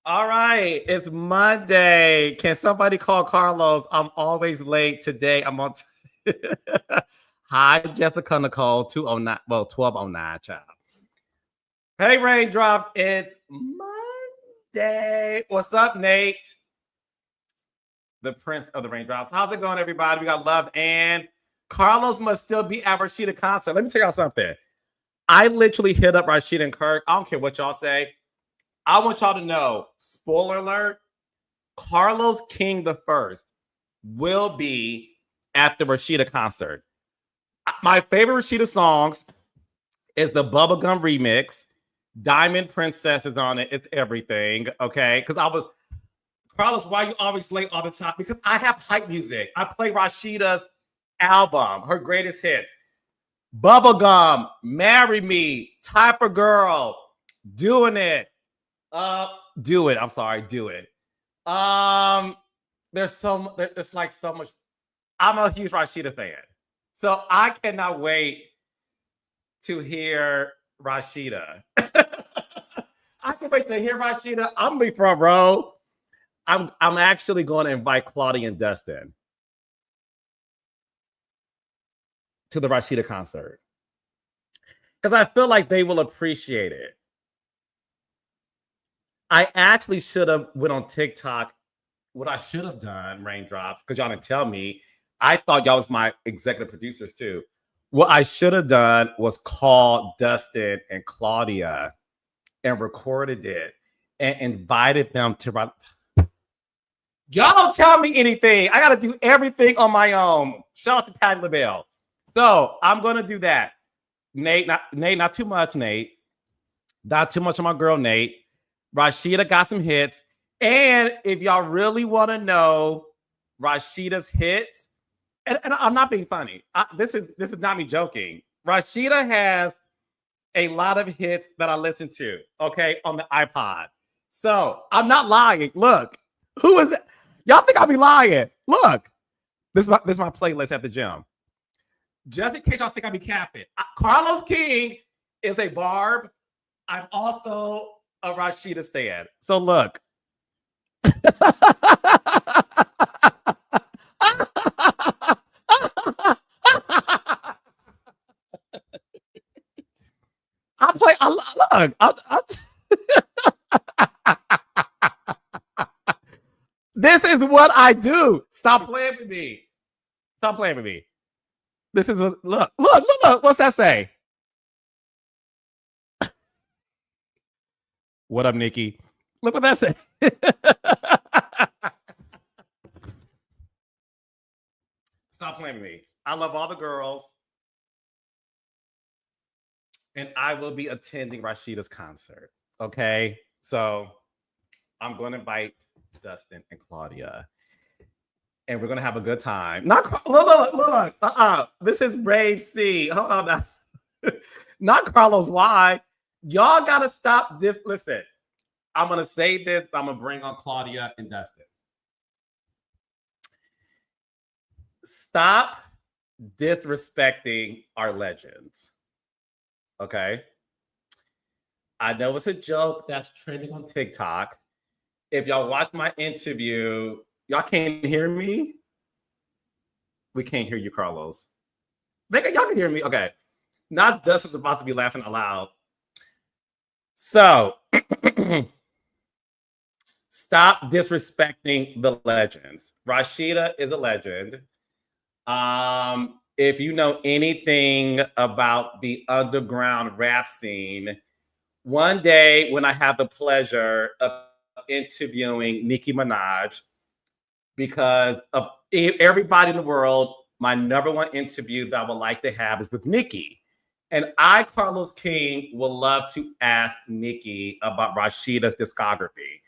All right, it's Monday. Can somebody call Carlos? I'm always late today. I'm on. Hi, Jessica Nicole, 209, well, 1209, child. Hey, Raindrops, it's Monday. What's up, Nate? The Prince of the Raindrops. How's it going, everybody? We got love, and Carlos must still be at Rasheeda concert. Let me tell y'all something. I literally hit up Rasheeda and Kirk. I don't care what y'all say. I want y'all to know, spoiler alert, Carlos King the First will be at the Rasheeda concert. My favorite Rasheeda songs is the Bubblegum remix. Diamond Princess is on it. It's everything, okay? Because Carlos, why you always late all the time? Because I have hype music. I play Rasheeda's album, her greatest hits. Bubblegum, Marry Me, Type of Girl, Doing It. Do it. I'm sorry, do it. There's like so much. I'm a huge Rasheeda fan. So I cannot wait to hear Rasheeda. I can wait to hear Rasheeda. I'm gonna be front row. I'm actually going to invite Claudia and Dustin to the Rasheeda concert. Because I feel like they will appreciate it. I actually should have went on TikTok. What I should have done, Raindrops, because y'all didn't tell me. I thought y'all was my executive producers too. What I should have done was call Dustin and Claudia and recorded it and invited them to run. Y'all don't tell me anything. I got to do everything on my own. Shout out to Patty LaBelle. So I'm going to do that. Nate, not too much, Nate. Not too much on my girl, Nate. Rasheeda got some hits. And if y'all really want to know Rasheeda's hits, and I'm not being funny. This is not me joking. Rasheeda has a lot of hits that I listen to, okay, on the iPod. So I'm not lying. Look, who is it? Y'all think I'll be lying? Look, this is my playlist at the gym. Just in case y'all think I'll be capping. Carlos King is a Barb. I'm also a Rasheeda stan. So look. This is what I do. Stop playing with me. Stop playing with me. This is what, look. What's that say? What up, Nikki? Look what that say. Stop playing with me. I love all the girls. And I will be attending Rasheeda's concert. Okay. So I'm going to invite Dustin and Claudia. And we're going to have a good time. Look. This is Brave C. Hold on now. Not Carlos Y. Y'all got to stop this. Listen, I'm going to say this. I'm going to bring on Claudia and Dustin. Stop disrespecting our legends. Okay? I know it's a joke that's trending on TikTok. If y'all watch my interview, y'all can't hear me? We can't hear you, Carlos. Y'all can hear me? Okay. Now Dustin's about to be laughing aloud. So, stop disrespecting the legends. Rasheeda is a legend. If you know anything about the underground rap scene, one day when I have the pleasure of interviewing Nicki Minaj, because of everybody in the world, my number one interview that I would like to have is with Nicki. And I, Carlos King, would love to ask Nicki about Rasheeda's discography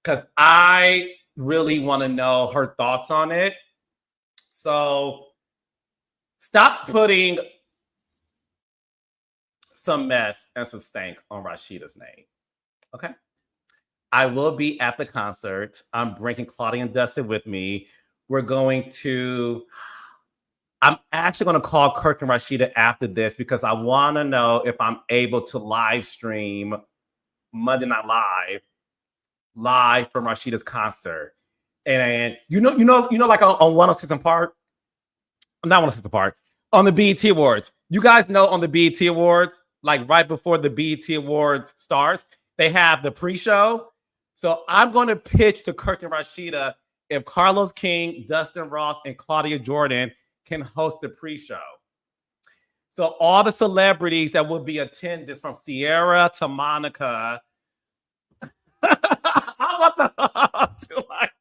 because I really want to know her thoughts on it. So stop putting some mess and some stank on Rasheeda's name. Okay? I will be at the concert. I'm bringing Claudia and Dustin with me. I'm actually going to call Kirk and Rasheeda after this because I want to know if I'm able to live stream Monday Night Live live from Rasheeda's concert. And like on 106 and Park, not 106 and Park, on the BET Awards. You guys know on the BET Awards, like right before the BET Awards starts, they have the pre-show. So I'm going to pitch to Kirk and Rasheeda if Carlos King, Dustin Ross, and Claudia Jordan can host the pre-show. So all the celebrities that will be attendants from Sierra to Monica. I want to like.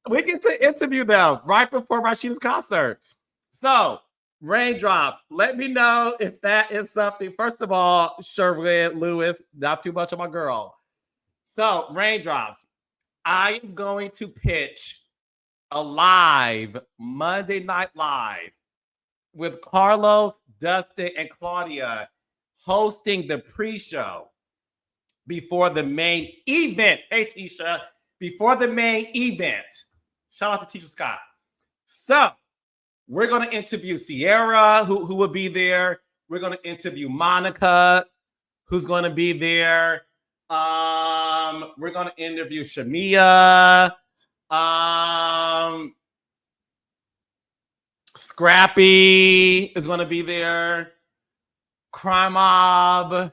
We get to interview them right before Rasheeda's concert. So, Raindrops, let me know if that is something. First of all, Sherwin Lewis, not too much of my girl. So, Raindrops, I am going to pitch a live Monday Night Live with Carlos, Dustin, and Claudia hosting the pre-show before the main event. Hey, Tisha, before the main event. Shout out to Tisha Scott. So we're going to interview Sierra, who will be there. We're going to interview Monica, who's going to be there. We're going to interview Shamia. Scrappy is going to be there. Crime Mob.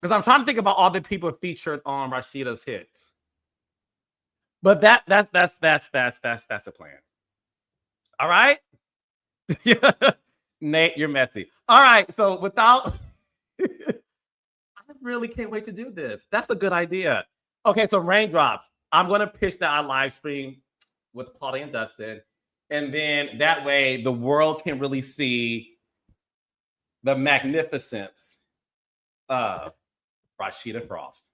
Because I'm trying to think about all the people featured on Rasheeda's hits. But that's the plan. All right? Nate, you're messy. All right, so without I really can't wait to do this. That's a good idea. Okay, so Raindrops. I'm going to pitch that on live stream with Claudia and Dustin. And then that way the world can really see the magnificence of Rasheeda Frost.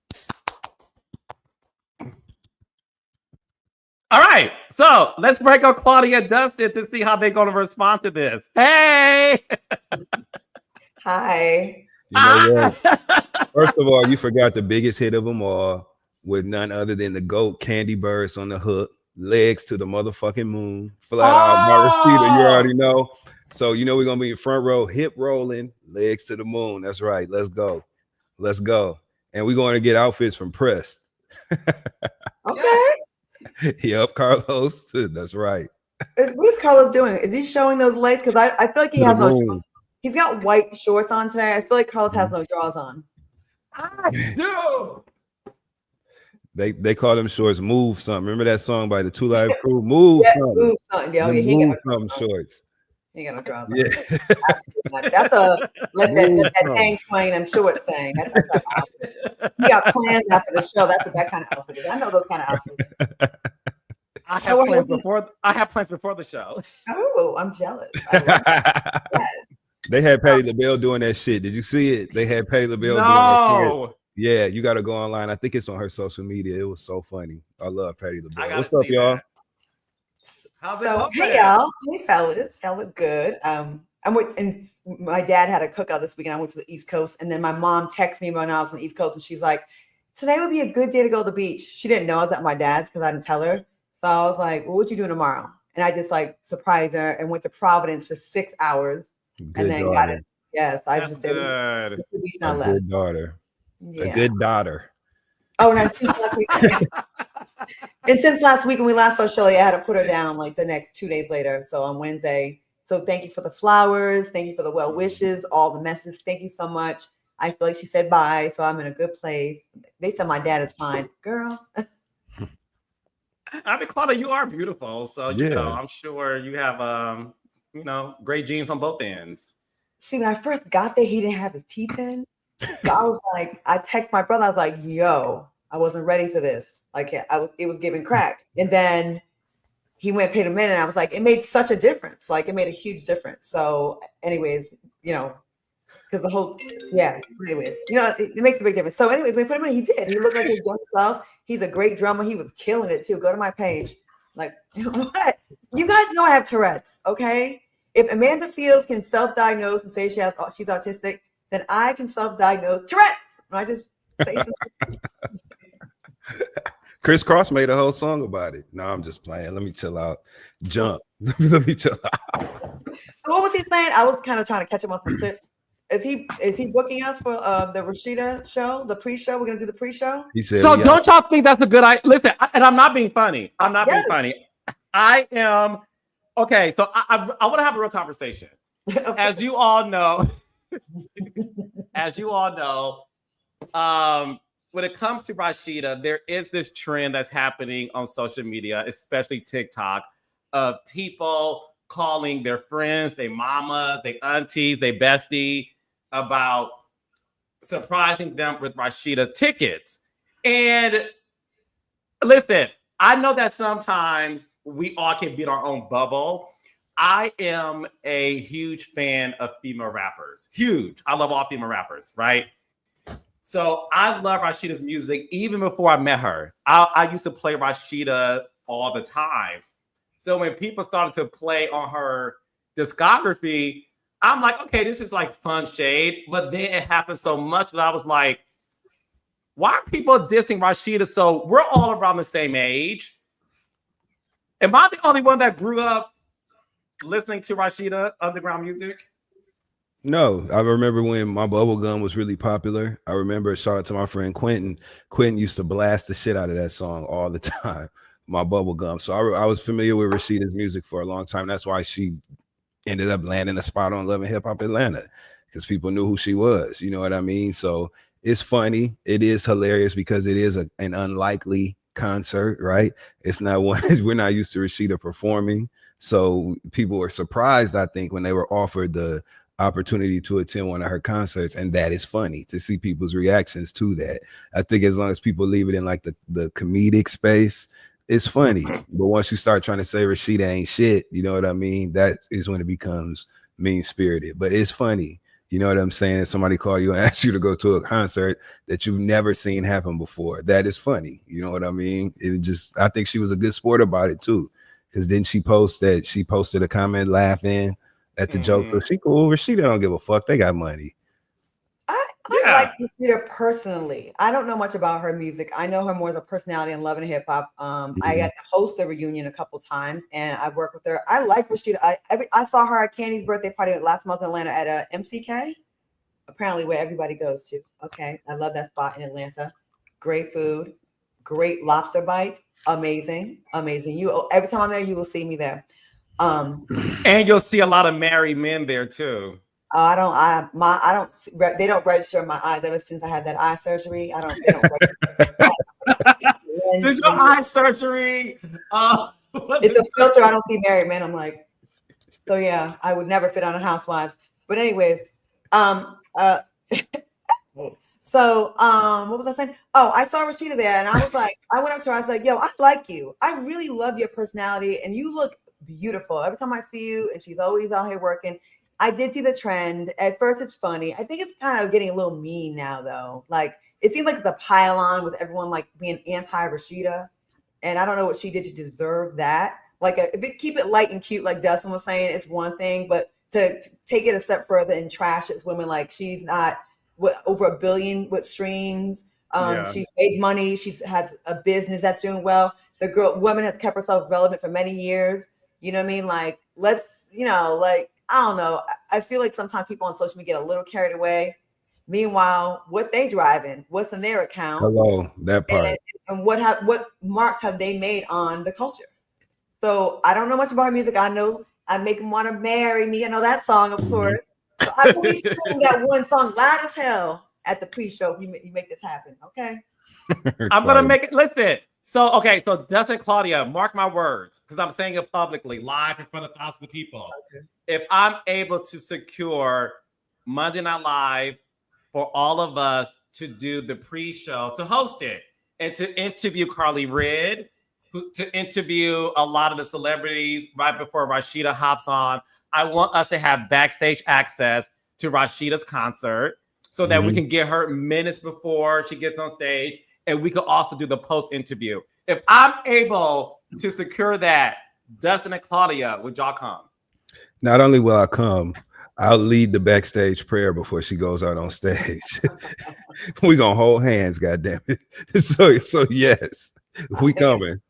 All right, so let's break up Claudia and Dustin to see how they're going to respond to this. Hey! Hi. You know what? First of all, you forgot the biggest hit of them all with none other than the GOAT, Candy Birds on the Hook, Legs to the Motherfucking Moon, Flat Out by Rasheeda, you already know. So you know we're going to be in front row, hip rolling, Legs to the Moon. That's right. Let's go. Let's go. And we're going to get outfits from Press. Okay. Yep, Carlos. That's right. What is Carlos doing? Is he showing those legs? Because I feel like he has no drawers. He's got white shorts on today. I feel like Carlos has no drawers on. I do. They call them shorts Move Something. Remember that song by the Two Live Crew? Move Something. Move Something. Yeah, he got Something shorts. He got no drawers on. Yeah. That's a let that thing swing and shorts saying. That's that type of outfit. He got plans after the show. That's what that kind of outfit is. I know those kind of outfits. I have plans before the show. Oh, I'm jealous. I love that. Yes. They had Patti LaBelle doing that shit. Did you see it? They had Patti LaBelle doing that shit. Yeah, you got to go online. I think it's on her social media. It was so funny. I love Patti LaBelle. What's up, y'all? Hey, y'all. Hey, fellas. Y'all look good. And my dad had a cookout this weekend. I went to the East Coast, and then my mom texted me when I was on the East Coast, and she's like, today would be a good day to go to the beach. She didn't know I was at my dad's because I didn't tell her. So I was like, well, what you doing tomorrow? And I just like surprised her and went to Providence for 6 hours. Good and then daughter. Got it. Yes, I That's just said good. Not A less. good daughter. Yeah. A good daughter. Oh, no, since last week. And since last week when we last saw Shelly, I had to put her down like the next 2 days later. So on Wednesday. So thank you for the flowers. Thank you for the well wishes, all the messages. Thank you so much. I feel like she said bye. So I'm in a good place. They said my dad is fine. Girl. I mean, Claudia, you are beautiful. So, you know, I'm sure you have, great genes on both ends. See, when I first got there, he didn't have his teeth in. So I was like, I texted my brother. I was like, yo, I wasn't ready for this. Like, it was giving crack. And then he went paid a minute. And I was like, it made such a difference. Like, it made a huge difference. So anyways, because the whole, anyways, it makes a big difference. So anyways, we put him in, he did. He looked like his young self. He's a great drummer. He was killing it too. Go to my page. Like, what? You guys know I have Tourette's, okay? If Amanda Seals can self-diagnose and say she's autistic, then I can self-diagnose Tourette's. And I just say something. Chris Cross made a whole song about it. No, I'm just playing. Let me chill out. Jump. Let me chill out. So what was he saying? I was kind of trying to catch him on some clips. Is he booking us for the Rasheeda show, the pre-show? We're gonna do the pre-show. He said, So don't y'all think that's a good idea? Listen, and I'm not being funny. I'm not being Yes. funny. I am okay. So I want to have a real conversation. As you all know, when it comes to Rasheeda, there is this trend that's happening on social media, especially TikTok, of people calling their friends, their mamas, their aunties, their bestie about surprising them with Rasheeda tickets. And listen, I know that sometimes we all can be in our own bubble. I am a huge fan of female rappers. Huge. I love all female rappers, right? So I love Rasheeda's music even before I met her. I used to play Rasheeda all the time. So when people started to play on her discography, I'm like, okay, this is like fun shade. But then it happened so much that I was like, why are people dissing Rasheeda? So we're all around the same age. Am I the only one that grew up listening to Rasheeda underground music? No, I remember when my bubblegum was really popular. I remember, shout out to my friend Quentin. Quentin used to blast the shit out of that song all the time, my bubblegum. So I was familiar with Rasheeda's music for a long time. That's why she ended up landing a spot on Love and Hip Hop Atlanta, because people knew who she was. You know what I mean? So it's funny. It is hilarious because it is an unlikely concert, right? It's not one we're not used to Rasheeda performing. So people were surprised, I think, when they were offered the opportunity to attend one of her concerts, and that is funny to see people's reactions to that. I think as long as people leave it in like the comedic space, it's funny. But once you start trying to say Rasheeda ain't shit, you know what I mean? That is when it becomes mean-spirited. But it's funny. You know what I'm saying? Somebody call you and ask you to go to a concert that you've never seen happen before. That is funny. You know what I mean? I think she was a good sport about it too. Because then she posted a comment laughing at the joke. So she cool. Rasheeda don't give a fuck. They got money. I like Rasheeda personally. I don't know much about her music. I know her more as a personality in Love and Hip Hop. I got to host the reunion a couple times, and I've worked with her. I like Rasheeda. I saw her at Candy's birthday party last month in Atlanta at MCK, apparently where everybody goes to. Okay, I love that spot in Atlanta. Great food, great lobster bites, amazing. Every time I'm there, you will see me there. And you'll see a lot of married men there too. They don't register in my eyes ever since I had that eye surgery. They don't register. Did your eye surgery? It's a filter. I don't see married men. I'm like, so yeah, I would never fit on a Housewives. But anyways, so what was I saying? Oh, I saw Rasheeda there, and I was like, I went up to her. I was like, yo, I like you. I really love your personality, and you look beautiful every time I see you. And she's always out here working. I did see the trend. At first, it's funny. I think it's kind of getting a little mean now, though. Like, it seems like the pile on with everyone like being anti-Rasheeda. And I don't know what she did to deserve that. Like, if it keep it light and cute, like Dustin was saying, it's one thing. But to take it a step further and trash it's women, like she's not over 1 billion with streams. She's made money. She has a business that's doing well. Woman has kept herself relevant for many years. You know what I mean? Like, I don't know. I feel like sometimes people on social media get a little carried away. Meanwhile, what they driving, what's in their account? Hello, that part. And what marks have they made on the culture? So I don't know much about her music. I know I Make Him Want to Marry Me. I know that song, of course. So I will be singing that one song loud as hell at the pre-show if you make this happen, okay? I'm going to make it. Listen. So Dustin and Claudia, mark my words, because I'm saying it publicly, live in front of thousands of people. Okay. If I'm able to secure Monday Night Live for all of us to do the pre-show, to host it, and to interview Carly Red, to interview a lot of the celebrities right before Rasheeda hops on, I want us to have backstage access to Rasheeda's concert so that we can get her minutes before she gets on stage. And we could also do the post interview. If I'm able to secure that, Dustin and Claudia, would y'all come? Not only will I come, I'll lead the backstage prayer before she goes out on stage. We're gonna hold hands, goddamn it. So yes, we coming.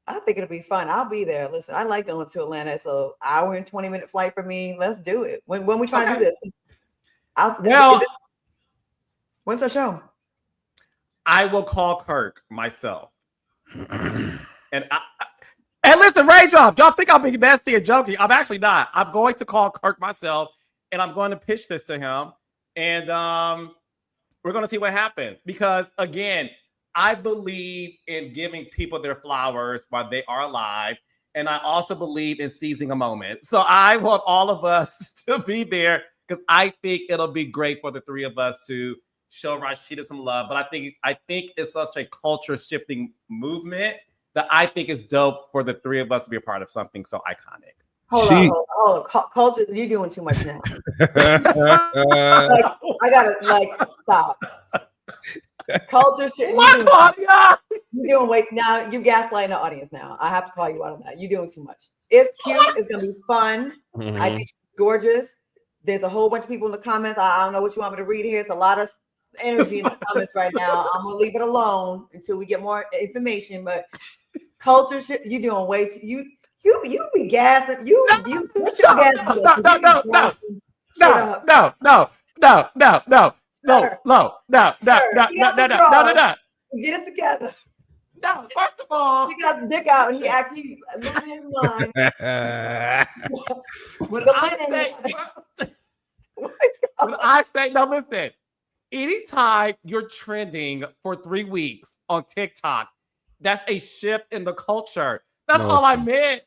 I think it'll be fun. I'll be there. Listen, I like going to Atlanta. So hour and 20-minute flight for me. Let's do it. When we try to do this. Well, when's the show? I will call Kirk myself. And listen, Raindrop, y'all think I'm being nasty and joking. I'm actually not. I'm going to call Kirk myself, and I'm going to pitch this to him. And we're going to see what happens. Because, again, I believe in giving people their flowers while they are alive. And I also believe in seizing a moment. So I want all of us to be there because I think it'll be great for the three of us to show Rasheeda some love. But I think it's such a culture shifting movement that I think is dope for the three of us to be a part of something so iconic. Hold on. Culture, you're doing too much now. I gotta stop. Culture shit. You're doing wait now. You gaslighting the audience now. I have to call you out on that. You're doing too much. It's cute. It's gonna be fun. I think she's gorgeous. There's a whole bunch of people in the comments. I don't know what you want me to read here. It's a lot of energy in the comments right now. I'm gonna leave it alone until we get more information. But culture shit, you're doing way too. You be gassing. What's your gas? No. Get it together. No, first of all, he got his dick out and he actually losing his mind. When I say, no, listen, anytime you're trending for 3 weeks on TikTok, that's a shift in the culture. That's all I meant.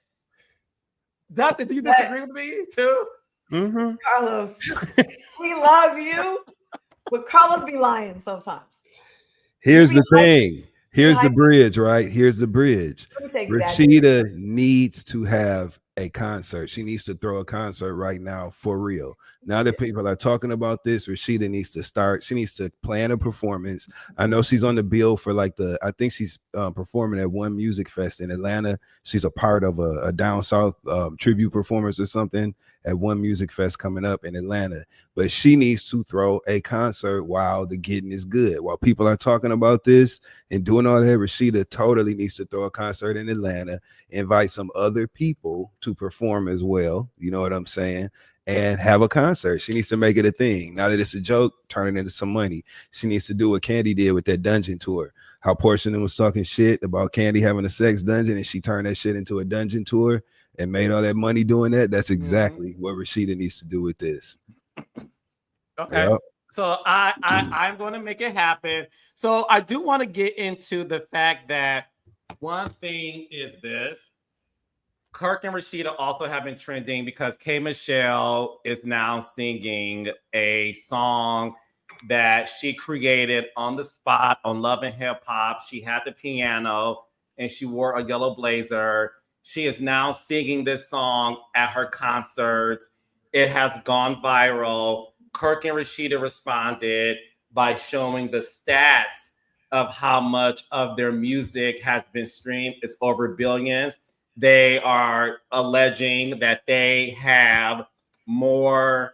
Dustin, do you disagree with me too? Mm-hmm. Carlos, we love you, but Carlos be lying sometimes. Here's the thing. Here's the bridge, right? Here's the bridge. Rasheeda needs to have a concert. She needs to throw a concert right now for real. Now that people are talking about this, Rasheeda needs to start. She needs to plan a performance. I know she's on the bill for I think she's performing at One Music Fest in Atlanta. She's a part of a down south tribute performance or something at One Music Fest coming up in Atlanta. But she needs to throw a concert while the getting is good. While people are talking about this and doing all that, Rasheeda totally needs to throw a concert in Atlanta, invite some other people to perform as well. You know what I'm saying? And have a concert. She needs to make it a thing. Now that it's a joke, turn it into some money. She needs to do what Candy did with that dungeon tour. How Portia was talking shit about Candy having a sex dungeon, and she turned that shit into a dungeon tour and made all that money doing that. That's exactly what Rasheeda needs to do with this. Okay. Yep. So I'm going to make it happen. So I do want to get into the fact that one thing is this. Kirk and Rasheeda also have been trending because K. Michelle is now singing a song that she created on the spot on Love and Hip Hop. She had the piano and she wore a yellow blazer. She is now singing this song at her concerts. It has gone viral. Kirk and Rasheeda responded by showing the stats of how much of their music has been streamed. It's over billions. They are alleging that they have more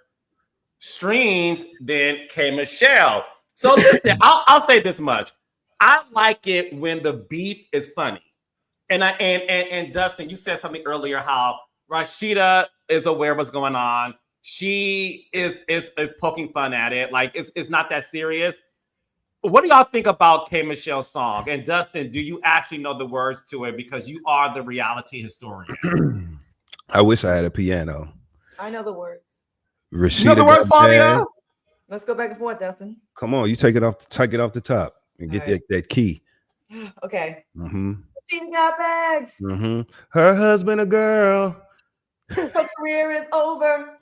streams than K. Michelle. So listen, I'll say this much. I like it when the beef is funny. And Dustin, you said something earlier how Rasheeda is aware of what's going on. She is poking fun at it. Like it's not that serious. What do y'all think about K. Michelle's song? And Dustin, do you actually know the words to it because you are the reality historian? I wish I had a piano. I know the words. Rasheeda, you know the words, Flavia? Let's go back and forth, Dustin. Come on, you take it off the top and get that key. Okay. Mm-hmm. She's got bags. Mm-hmm. Her husband a girl. Her career is over.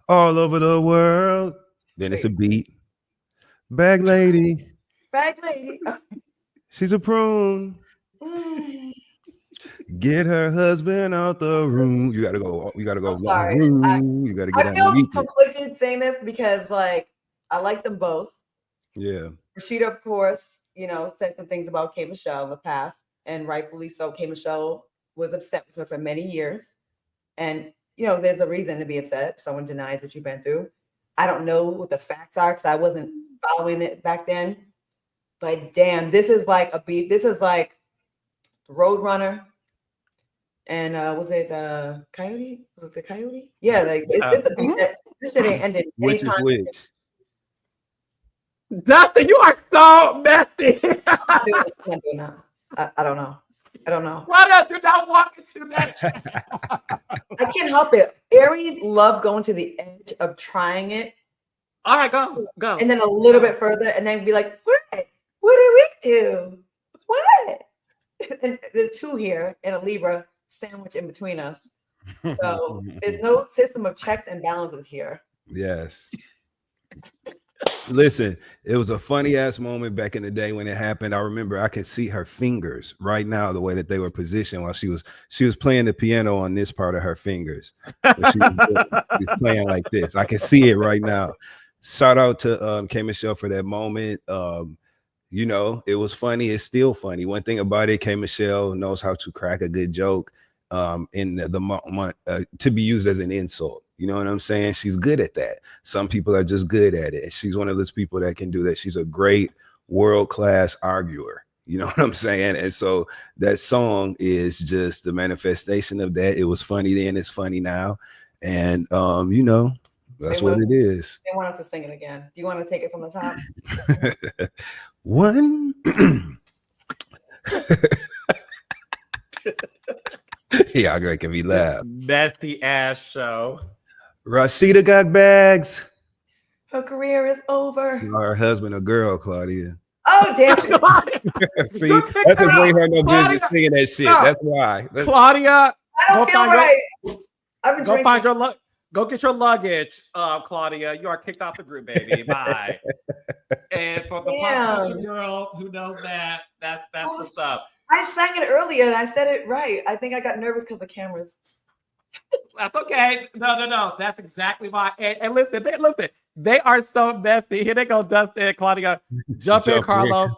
All over the world. Then it's a beat. Bag lady. She's a prune. Get her husband out the room. You gotta go. I'm sorry. You gotta get. I feel conflicted saying this because, I like them both. Yeah. Rasheeda, of course, said some things about K. Michelle in the past, and rightfully so. K. Michelle was upset with her for many years, and there's a reason to be upset. If someone denies what you've been through. I don't know what the facts are because I wasn't following it back then. But damn, this is like a beat. This is like Roadrunner. And was it Coyote? Was it the Coyote? Yeah, it's a beat that this shit ain't ended anytime. Dustin, you are so messy. I'm not doing that. I don't know. I don't know. Claudia, do not walk into that. I can't help it. Aries love going to the edge of trying it. All right, go. And then a little bit further, and then be like, what? What did we do? What? And there's two here and a Libra sandwich in between us. So there's no system of checks and balances here. Yes. Listen, it was a funny ass moment back in the day when it happened. I remember I could see her fingers right now, the way that they were positioned while she was playing the piano on this part of her fingers. She was playing like this. I can see it right now. Shout out to K Michelle for that moment. You know, it was funny. It's still funny. One thing about it, K Michelle knows how to crack a good joke in to be used as an insult. You know what I'm saying? She's good at that. Some people are just good at it. She's one of those people that can do that. She's a great world-class arguer. You know what I'm saying? And so that song is just the manifestation of that. It was funny then, it's funny now. And you know, that's what it is. They want us to sing it again. Do you want to take it from the top? One. Yeah, I'm making me laugh. Messy ass show. Rasheeda got bags. Her career is over. Her husband, a girl, Claudia. Oh, damn it. See, that's the way her no business singing that shit. No. That's why. Claudia, I don't feel right. I've been drinking. Go get your luggage, Claudia. You are kicked off the group, baby. Bye. And for the pop girl who knows that's what's up. I sang it earlier and I said it right. I think I got nervous because the cameras. That's okay. No. That's exactly why. And listen, they are so messy. Here they go, Dustin and Claudia. Jump in, Carlos.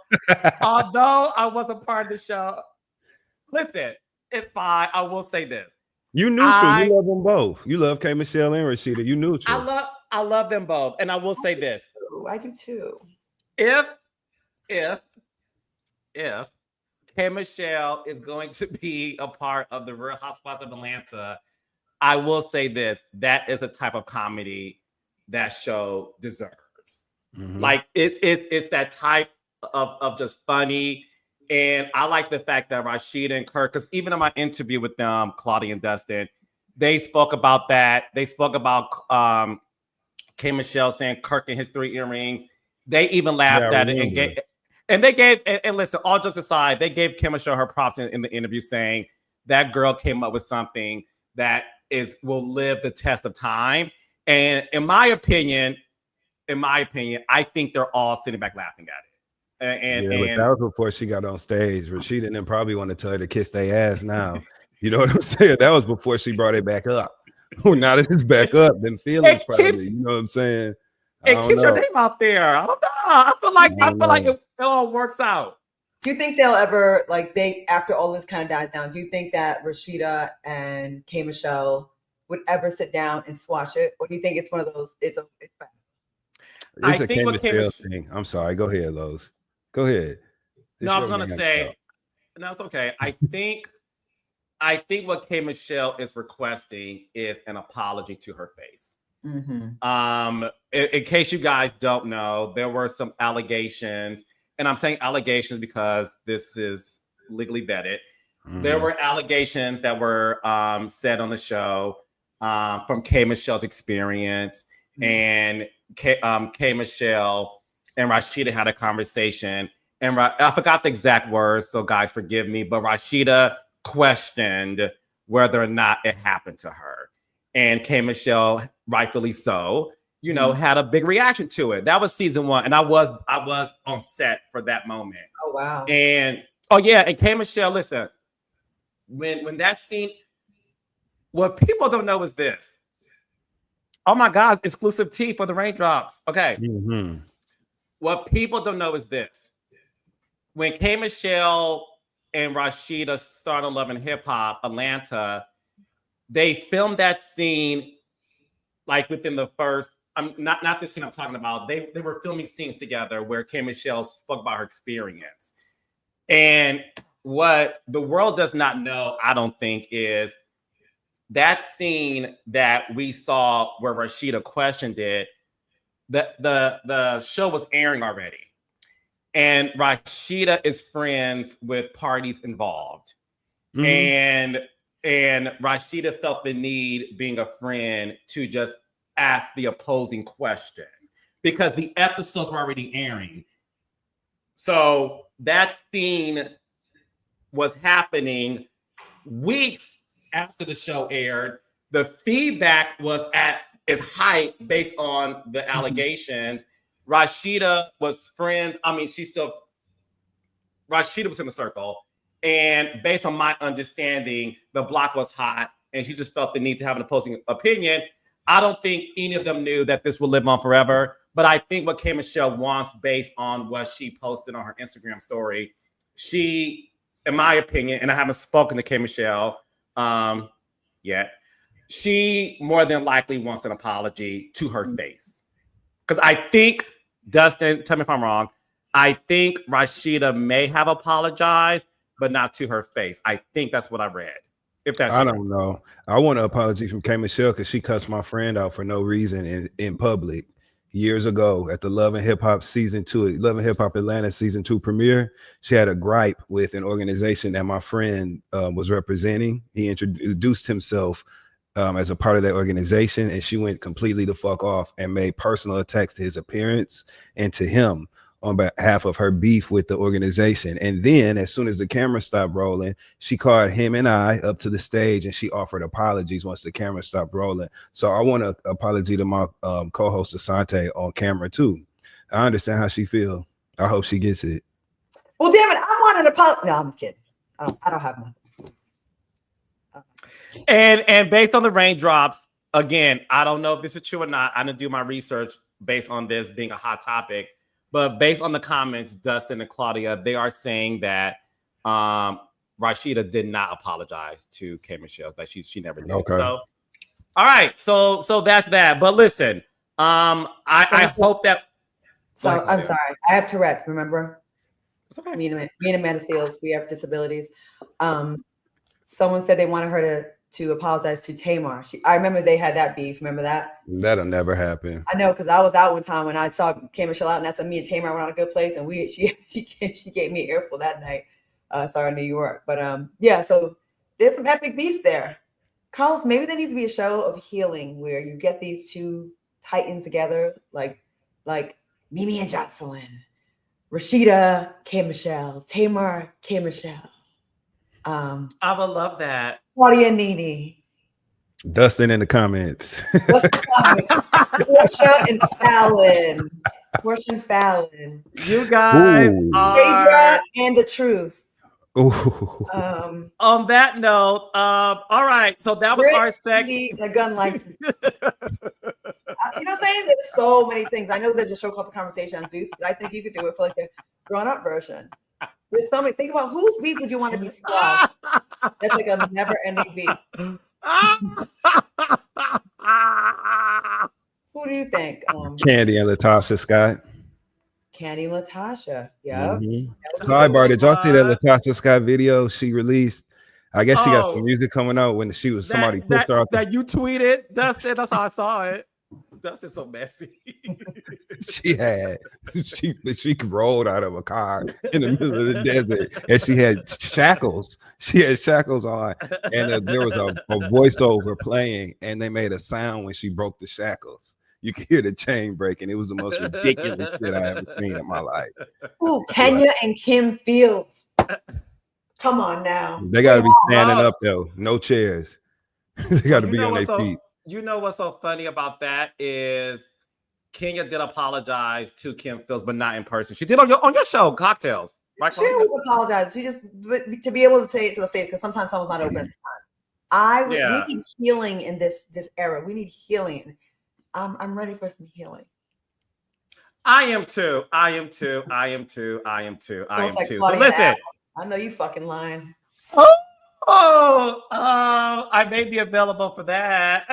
Although I wasn't part of the show, listen, it's fine. I will say this. You neutral. You love them both. You love K Michelle and Rasheeda. You neutral. I love them both. And I will say this. I do too. If K Michelle is going to be a part of the Real Housewives of Atlanta, I will say this: that is a type of comedy that show deserves. Mm-hmm. Like it's that type of just funny. And I like the fact that Rasheeda and Kirk, because even in my interview with them, Claudia and Dustin, they spoke about that. They spoke about K Michelle saying Kirk and his 3 earrings. They even laughed at it and listen, all jokes aside, they gave K Michelle her props in the interview, saying that girl came up with something that will live the test of time. And in my opinion, I think they're all sitting back laughing at it. And that was before she got on stage. Rasheeda and then probably want to tell her to kiss their ass now. You know what I'm saying? That was before she brought it back up. Now that it's back up, then feelings probably. You know what I'm saying? And keep your name out there. I don't know. I feel like it all works out. Do you think they'll ever, like, after all this kind of dies down, do you think that Rasheeda and K Michelle would ever sit down and squash it? Or do you think it's one of those, it's bad? It's a K Michelle thing. I'm sorry. Go ahead, Lowe's. Go ahead. No, I was gonna say, no, it's okay. I think what K Michelle is requesting is an apology to her face. Mm-hmm. In case you guys don't know, there were some allegations, and I'm saying allegations because this is legally vetted. Mm-hmm. There were allegations that were said on the show from K Michelle's experience, and K Michelle and Rasheeda had a conversation, and I forgot the exact words, so guys forgive me, but Rasheeda questioned whether or not it happened to her. And K Michelle, rightfully so, had a big reaction to it. That was season 1, and I was on set for that moment. Oh wow. And and K Michelle, listen, when that scene, what people don't know is this. Oh my God, exclusive tea for the raindrops. Okay. Mm-hmm. What people don't know is this. When K Michelle and Rasheeda started Love and Hip Hop Atlanta, they filmed that scene like within the first, not this scene I'm talking about. They were filming scenes together where K Michelle spoke about her experience. And what the world does not know, I don't think, is that scene that we saw where Rasheeda questioned it, the show was airing already, and Rasheeda is friends with parties involved, and Rasheeda felt the need, being a friend, to just ask the opposing question because the episodes were already airing. So that scene was happening weeks after the show aired. The feedback was at its height based on the allegations. Rasheeda was friends. I mean, Rasheeda was in the circle. And based on my understanding, the block was hot and she just felt the need to have an opposing opinion. I don't think any of them knew that this would live on forever. But I think what K. Michelle wants, based on what she posted on her Instagram story, she, in my opinion, and I haven't spoken to K. Michelle yet, she more than likely wants an apology to her face. Because I think, Dustin, tell me if I'm wrong, I think Rasheeda may have apologized, but not to her face. I think that's what I read. If that's I don't know. I want an apology from K. Michelle because she cussed my friend out for no reason in public years ago at the Love and Hip Hop season 2, Love and Hip Hop Atlanta season 2 premiere. She had a gripe with an organization that my friend was representing. He introduced himself as a part of that organization, and she went completely the fuck off and made personal attacks to his appearance and to him on behalf of her beef with the organization. And then as soon as the camera stopped rolling, she called him and I up to the stage and she offered apologies once the camera stopped rolling. So I want an apology to my co-host Asante on camera too. I understand how she feels. I hope she gets it. Well, damn it, I want an apology. No, I'm kidding. I don't have nothing. And based on the raindrops, again, I don't know if this is true or not. I didn't do my research based on this being a hot topic. But based on the comments, Dustin and Claudia, they are saying that Rasheeda did not apologize to K. Michelle. That she never did. Okay. So, all right. So that's that. But listen, I hope that. So I'm sorry. I have Tourette's. Remember? It's okay. Me and Amanda Seals, we have disabilities. Someone said they wanted her to apologize to Tamar. I remember they had that beef. Remember that? That'll never happen. I know, because I was out one time when I saw K. Michelle out, and that's when me and Tamar went on a good place, and she gave me an earful that night. Sorry, New York, but yeah. So there's some epic beefs there. Carlos, maybe there needs to be a show of healing where you get these two titans together, like Mimi and Jocelyn, Rasheeda, K. Michelle, Tamar, K. Michelle. I would love that. Claudia Nini. Dustin in the comments. Portia and Fallon. Portia and Fallon. You guys Phaedra and the Truth. Ooh. On that note, all right. So that was our segment. A gun license. You know what I'm saying? There's so many things. I know there's a show called The Conversation on Zeus, but I think you could do it for like the grown-up version. There's so many. Think about whose beef would you want to be squashed? That's like a never-ending beef. Who do you think? Candy and Latasha Scott. Candy and Latasha. Yeah. Sidebar, did y'all see that Latasha Scott video she released? I guess she got some music coming out when she was somebody pushed her off. That you tweeted, Dustin. That's how I saw it. Dustin's so messy. she rolled out of a car in the middle of the desert, and she had shackles. She had shackles on, and there was a voiceover playing, and they made a sound when she broke the shackles. You could hear the chain breaking. It was the most ridiculous shit I ever seen in my life. Ooh, Kenya and Kim Fields. Come on now. They got to be standing up though. No chairs. They got to be on their feet. You know what's so funny about that is Kenya did apologize to Kim Fields, but not in person. She did on your show, Cocktails. Right? She always apologized. She just to be able to say it to the face, because sometimes someone's not open at the time. We need healing in this era. We need healing. I'm ready for some healing. I am too. So listen. I know you fucking lying. I may be available for that.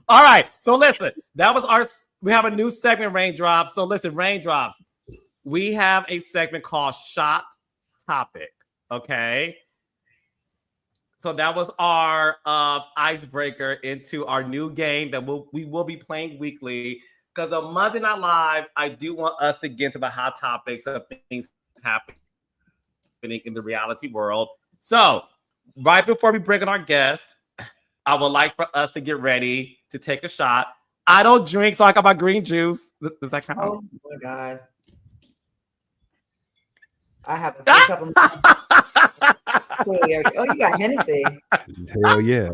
All right. So listen, that was we have a new segment, Raindrops. So listen, Raindrops, we have a segment called Shot Topic. Okay. that was our icebreaker into our new game that we will be playing weekly. Because on Monday Night Live, I do want us to get to the hot topics of things happening in the reality world. So, right before we bring in our guest, I would like for us to get ready to take a shot. I don't drink, so I got my green juice. Does that count? Oh my God. I have a cup of clearly. Oh, you got Hennessy. Hell yeah.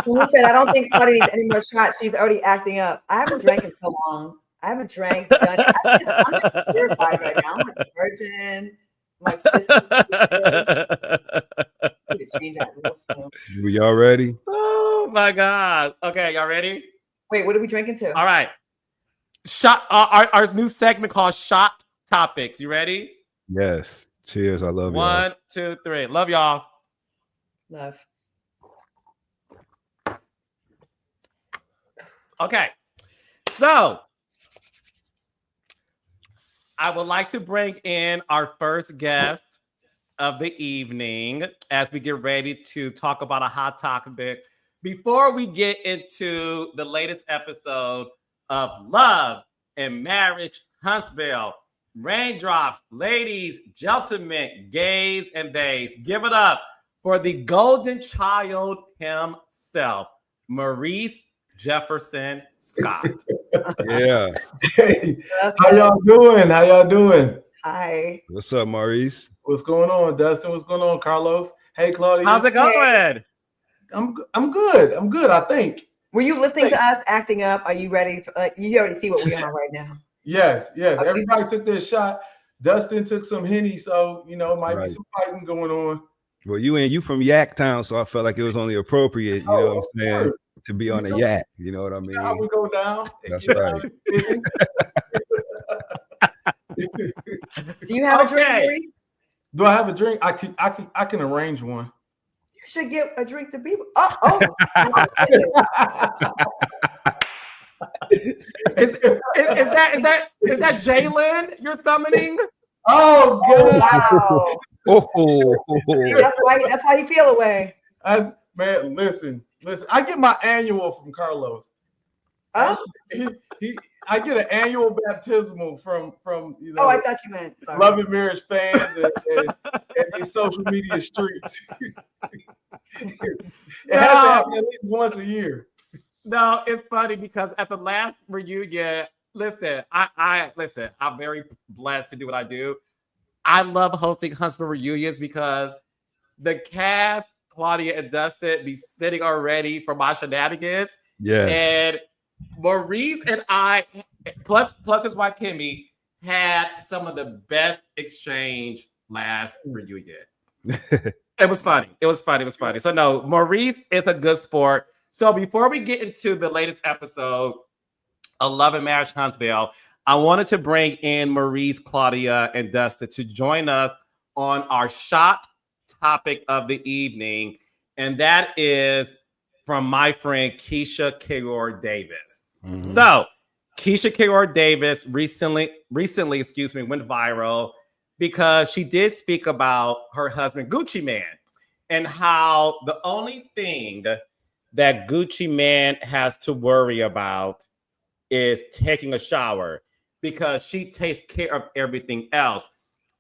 Who said I don't think Claudia needs any more shots? She's already acting up. I haven't drank in so long. I haven't drank, done it. I'm like purified right now. I'm like a virgin. I'm like change that real soon. Y'all ready? Oh my God. Okay, y'all ready? Wait, what are we drinking to? All right. Shot our new segment called Shot Topics. You ready? Yes. Cheers. I love you. 1, 2, 3. Love y'all. Love. Okay. So I would like to bring in our first guest of the evening as we get ready to talk about a hot topic. Before we get into the latest episode of Love and Marriage Huntsville, Raindrops, ladies, gentlemen, gays, and theys, give it up for the golden child himself, Maurice Jefferson Scott. Yeah. Hey, how y'all doing? How y'all doing? Hi. What's up, Maurice? What's going on, Dustin? What's going on, Carlos? Hey, Claudia. How's it going? I'm good. I'm good, I think. Were you listening to us acting up? Are you ready? You already see what we're on right now. Yes. Okay. Everybody took their shot. Dustin took some Henny, so might Right. be some fighting going on. Well, you from Yak Town, so I felt like it was only appropriate, you know what I'm saying, sure. to be on a yak. You know what I mean? How we go down? That's right. Do you have a drink, Okay. Maurice? Do I have a drink? I can arrange one. You should get a drink to be. Oh. Is that Jalen you're summoning? Oh God! Wow. That's why you feel away. Man, listen. I get my annual from Carlos. Oh. I get an annual baptismal from Oh, I thought you meant sorry. Love and Marriage fans and these social media streets. It has to happen at least once a year. No, it's funny because at the last reunion, listen, I'm very blessed to do what I do. I love hosting Huntsville reunions because the cast, Claudia and Dustin, be sitting already for my shenanigans. Yes. And Maurice and I, plus his wife Kimmy, had some of the best exchange last reunion. It was funny. So no, Maurice is a good sport. So before we get into the latest episode of Love and Marriage Huntsville, I wanted to bring in Maurice, Claudia, and Dustin to join us on our shot topic of the evening. And that is from my friend Keyshia Ka'oir Davis. Mm-hmm. So Keyshia Ka'oir Davis recently, went viral because she did speak about her husband, Gucci Man, and how the only thing that Gucci Man has to worry about is taking a shower because she takes care of everything else.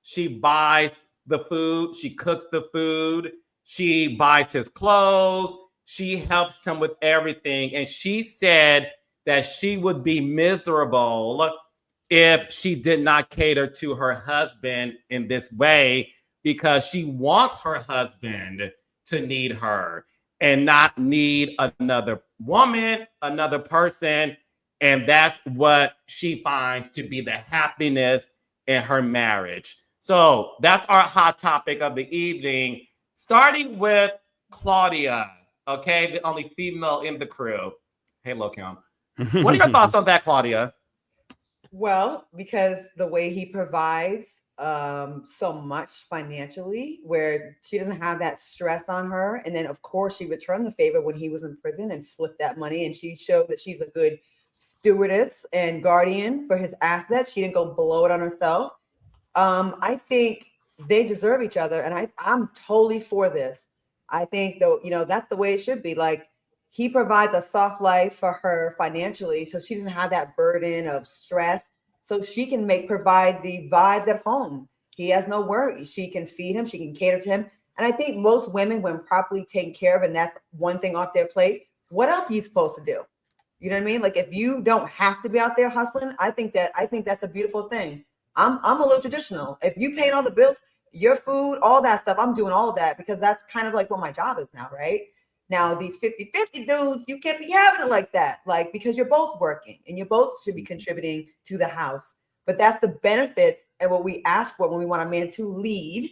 She buys the food, she cooks the food, she buys his clothes, she helps him with everything. And she said that she would be miserable if she did not cater to her husband in this way because she wants her husband to need her and not need another woman, another person. And that's what she finds to be the happiness in her marriage. So that's our hot topic of the evening, starting with Claudia, okay? The only female in the crew. Hey, Lokim. What are your thoughts on that, Claudia? Well, because the way he provides so much financially, where she doesn't have that stress on her. And then, of course, she returned the favor when he was in prison and flipped that money. And she showed that she's a good stewardess and guardian for his assets. She didn't go blow it on herself. I think they deserve each other. And I'm totally for this. I think though, that's the way it should be. Like he provides a soft life for her financially, so she doesn't have that burden of stress. So she can provide the vibes at home. He has no worries. She can feed him, she can cater to him. And I think most women, when properly taken care of, and that's one thing off their plate, what else are you supposed to do? You know what I mean? Like if you don't have to be out there hustling, I think that's a beautiful thing. I'm a little traditional. If you paying all the bills, your food, all that stuff, I'm doing all of that because that's kind of like what my job is now, right? Now, these 50-50 dudes, you can't be having it like that, like because you're both working and you both should be contributing to the house. But that's the benefits and what we ask for when we want a man to lead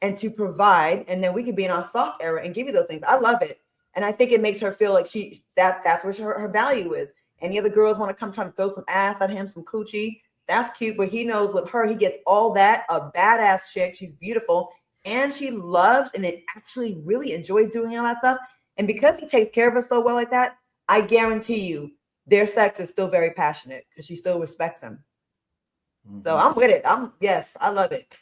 and to provide. And then we can be in our soft era and give you those things. I love it. And I think it makes her feel like that's where her value is. Any other girls want to come try to throw some ass at him, some coochie. That's cute, but he knows with her, he gets all that, a badass chick. She's beautiful and she loves and it actually really enjoys doing all that stuff. And because he takes care of her so well like that, I guarantee you their sex is still very passionate because she still respects him. Mm-hmm. So I'm with it. I love it.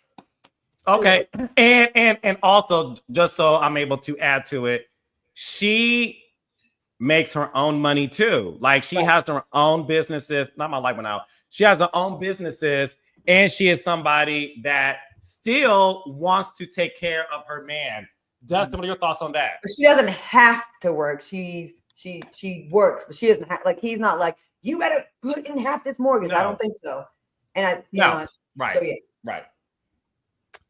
Okay. And also, just so I'm able to add to it, she makes her own money too. Like she has her own businesses. Not my light went out. She has her own businesses, and she is somebody that still wants to take care of her man. Dustin, what are your thoughts on that? But she doesn't have to work. She works, but she doesn't have, like, he's not like, you better put in half this mortgage. No. I don't think so. And right. So yeah. Right.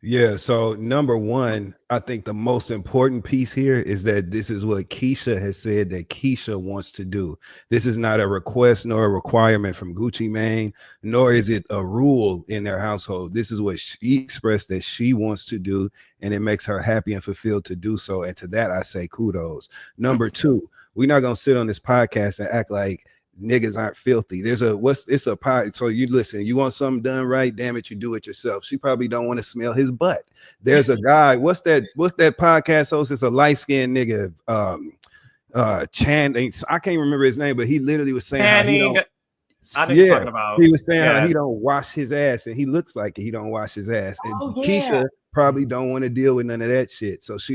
Yeah, so number one, I think the most important piece here is that this is what Keyshia has said that Keyshia wants to do. This is not a request nor a requirement from Gucci Mane, nor is it a rule in their household. This is what she expressed that she wants to do, and it makes her happy and fulfilled to do so. And to that, I say kudos. Number two, we're not going to sit on this podcast and act like niggas aren't filthy. It's a pie. So you listen, you want something done right, damn it, you do it yourself. She probably don't want to smell his butt. There's a guy, what's that podcast host? It's a light-skinned nigga, Channing. I can't remember his name, but he literally was saying how he don't, talking about. He was saying how he don't wash his ass, and he looks like he don't wash his ass. And Keyshia probably don't want to deal with none of that shit. So she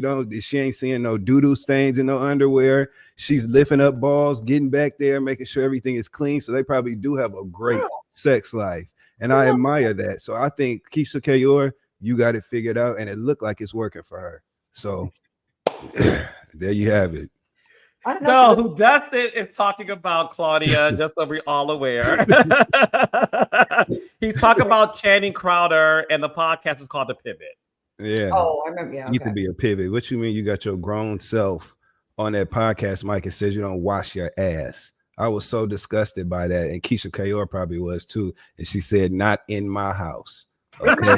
ain't seeing no doo-doo stains in no underwear. She's lifting up balls, getting back there, making sure everything is clean. So they probably do have a great sex life. And I admire that. So I think Keyshia Ka'oir, you got it figured out, and it looked like it's working for her. So there you have it. I don't know. Who Dustin is talking about, Claudia, just so we're all aware. He's talking about Channing Crowder, and the podcast is called The Pivot. Yeah. Oh, I remember. Yeah. You could be a pivot. What you mean you got your grown self on that podcast, Mike, and says you don't wash your ass? I was so disgusted by that. And Keyshia Ka'oir probably was too. And she said, not in my house. Okay.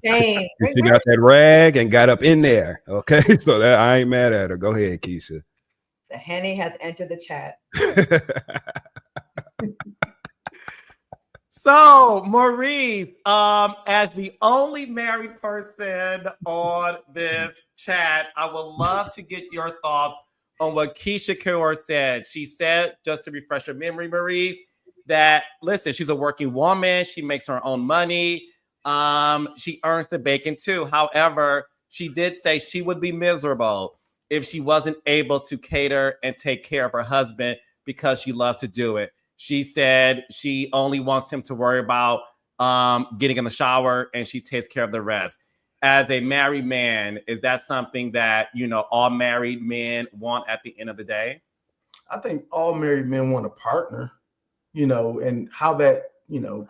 Shame. She got that rag and got up in there. Okay. So that I ain't mad at her. Go ahead, Keyshia. The Henny has entered the chat. So, Maurice, as the only married person on this chat, I would love to get your thoughts on what Keyshia Ka'oir said. She said, just to refresh your memory, Maurice, that, listen, she's a working woman. She makes her own money. She earns the bacon too. However, she did say she would be miserable if she wasn't able to cater and take care of her husband because she loves to do it. She said she only wants him to worry about getting in the shower, and she takes care of the rest. As a married man, is that something that, all married men want at the end of the day? I think all married men want a partner, and how that,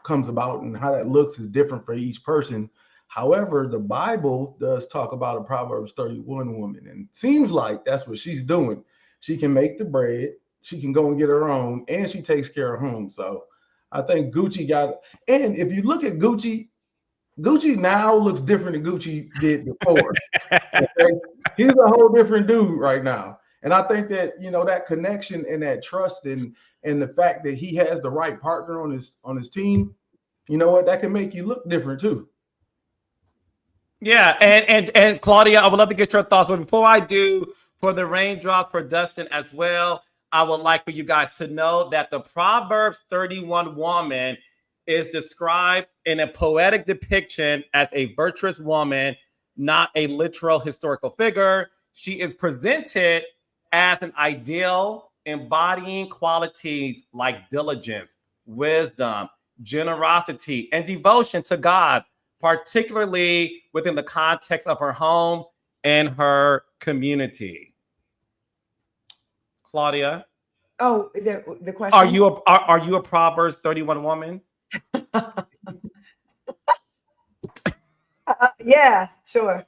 comes about and how that looks is different for each person. However, the Bible does talk about a Proverbs 31 woman, and it seems like that's what she's doing. She can make the bread. She can go and get her own, and she takes care of home. So I think Gucci and if you look at Gucci now looks different than Gucci did before. Okay? He's a whole different dude right now. And I think that, that connection and that trust and the fact that he has the right partner on his team, that can make you look different too. Yeah, and Claudia, I would love to get your thoughts. But before I do, for the raindrops for Dustin as well, I would like for you guys to know that the Proverbs 31 woman is described in a poetic depiction as a virtuous woman not a literal historical figure. She is presented as an ideal embodying qualities like diligence, wisdom, generosity, and devotion to God, particularly within the context of her home and her community. Claudia, Oh, is there the question? are you a Proverbs 31 woman? Yeah, sure.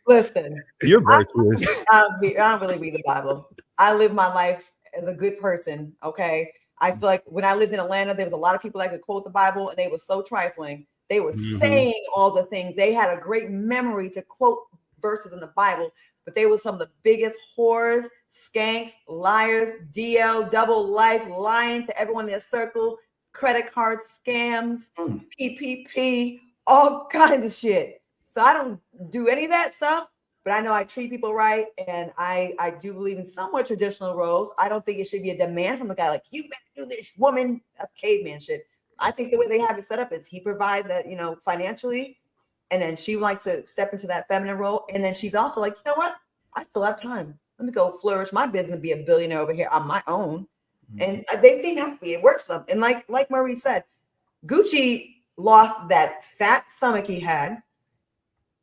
Listen, You're virtuous. I don't really read the Bible. I live my life as a good person. Okay. I feel like when I lived in Atlanta, there was a lot of people that could quote the Bible, and they were so trifling. They were saying all the things. They had a great memory to quote verses in the Bible, but they were some of the biggest whores, skanks, liars, DL, double life, lying to everyone in their circle, credit card scams, PPP, all kinds of shit. So I don't do any of that stuff, but I know I treat people right, and I do believe in somewhat traditional roles. I don't think it should be a demand from a guy like, you better do this, woman. That's caveman shit. I think the way they have it set up is he provides that, financially, and then she likes to step into that feminine role, and then she's also like, you know what? I still have time. Let me go flourish my business and be a billionaire over here on my own. And they seem happy. It works for them. And like Maurice said, Gucci lost that fat stomach he had.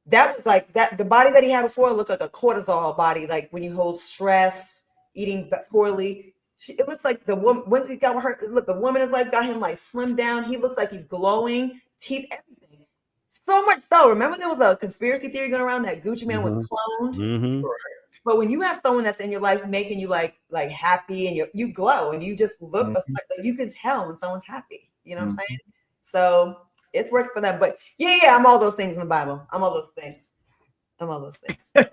That was like that. The body that he had before looked like a cortisol body. Like when you hold stress, eating poorly, it looks like the woman. Once he got hurt, look, the woman is like got him like slimmed down. He looks like he's glowing, teeth, everything. So much so. Remember there was a conspiracy theory going around that Gucci Man was cloned. But when you have someone that's in your life making you like happy, and you glow and you just look like you can tell when someone's happy. You know what I'm saying? So it's worked for them. But yeah, I'm all those things in the Bible. I'm all those things. He